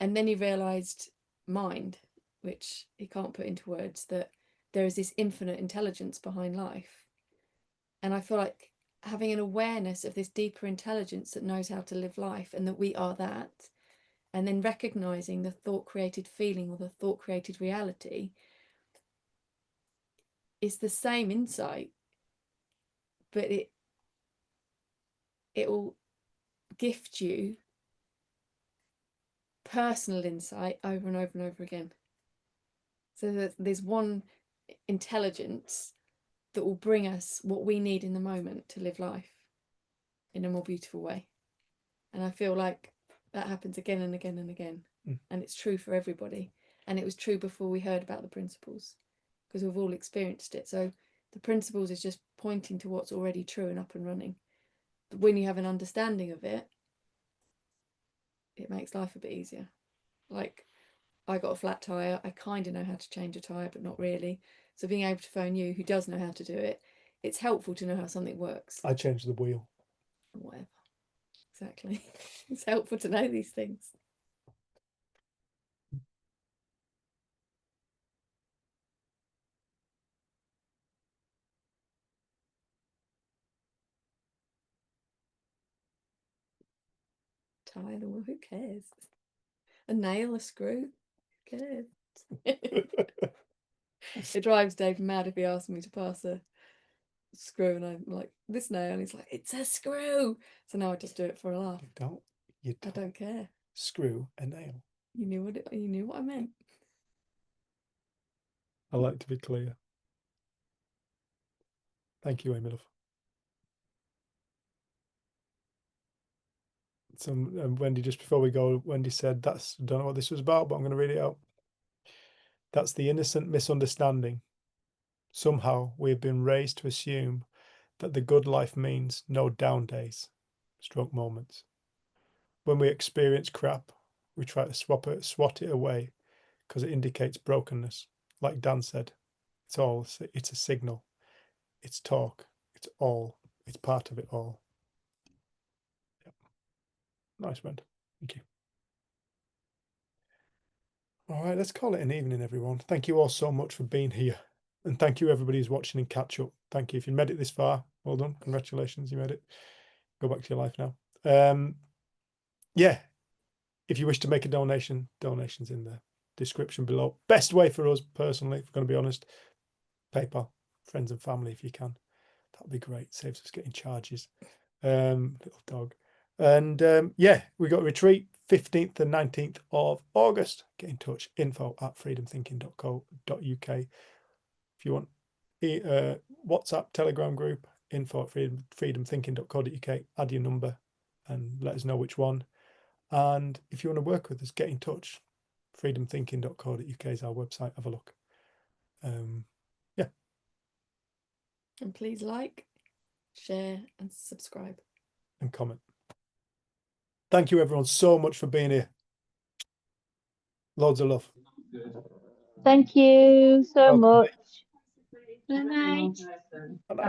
And then he realized mind, which he can't put into words, that there is this infinite intelligence behind life. And I feel like having an awareness of this deeper intelligence that knows how to live life, and that we are that, and then recognizing the thought created feeling or the thought created reality, is the same insight, but it will gift you personal insight over and over and over again. So there's one intelligence that will bring us what we need in the moment to live life in a more beautiful way. And I feel like that happens again and again and again. And it's true for everybody. And it was true before we heard about the principles, because we've all experienced it. So the principles is just pointing to what's already true and up and running. But when you have an understanding of it, it makes life a bit easier. Like, I got a flat tire. I kind of know how to change a tire, but not really. So being able to phone you, who does know how to do it, it's helpful to know how something works. I changed the wheel. Whatever. Exactly. It's helpful to know these things. Tire the wheel, who cares? A nail, a screw, who cares? It drives Dave mad if he asks me to pass a screw and I'm like, "This nail," and he's like, "It's a screw." So now I just do it for a laugh. You I don't care. Screw a nail. You knew what I meant. I like to be clear. Thank you, Amy love. So Wendy, just before we go, Wendy said, don't know what this was about, but I'm going to read it out. "That's the innocent misunderstanding. Somehow we've been raised to assume that the good life means no down days, stroke moments. When we experience crap, we try to swat it away because it indicates brokenness. Like Dan said, it's a signal. It's talk. It's part of it all. Yep. Nice one. Thank you. All right, let's call it an evening, everyone. Thank you all so much for being here. And thank you, everybody who's watching and catch up. Thank you. If you made it this far, well done. Congratulations, you made it. Go back to your life now. Yeah, if you wish to make a donation, donations in the description below. Best way for us personally, if we're going to be honest, PayPal, friends and family, if you can. That'd be great. Saves us getting charges. Little dog. And yeah, we got a retreat 15th and 19th of August. Get in touch. info@freedomthinking.co.uk. If you want WhatsApp, Telegram group, info@freedomthinking.co.uk. Add your number and let us know which one. And if you want to work with us, get in touch. freedomthinking.co.uk is our website. Have a look. Yeah. And please like, share, and subscribe. And comment. Thank you, everyone, so much for being here. Loads of love. Thank you so Welcome. much. Good night. Bye-bye.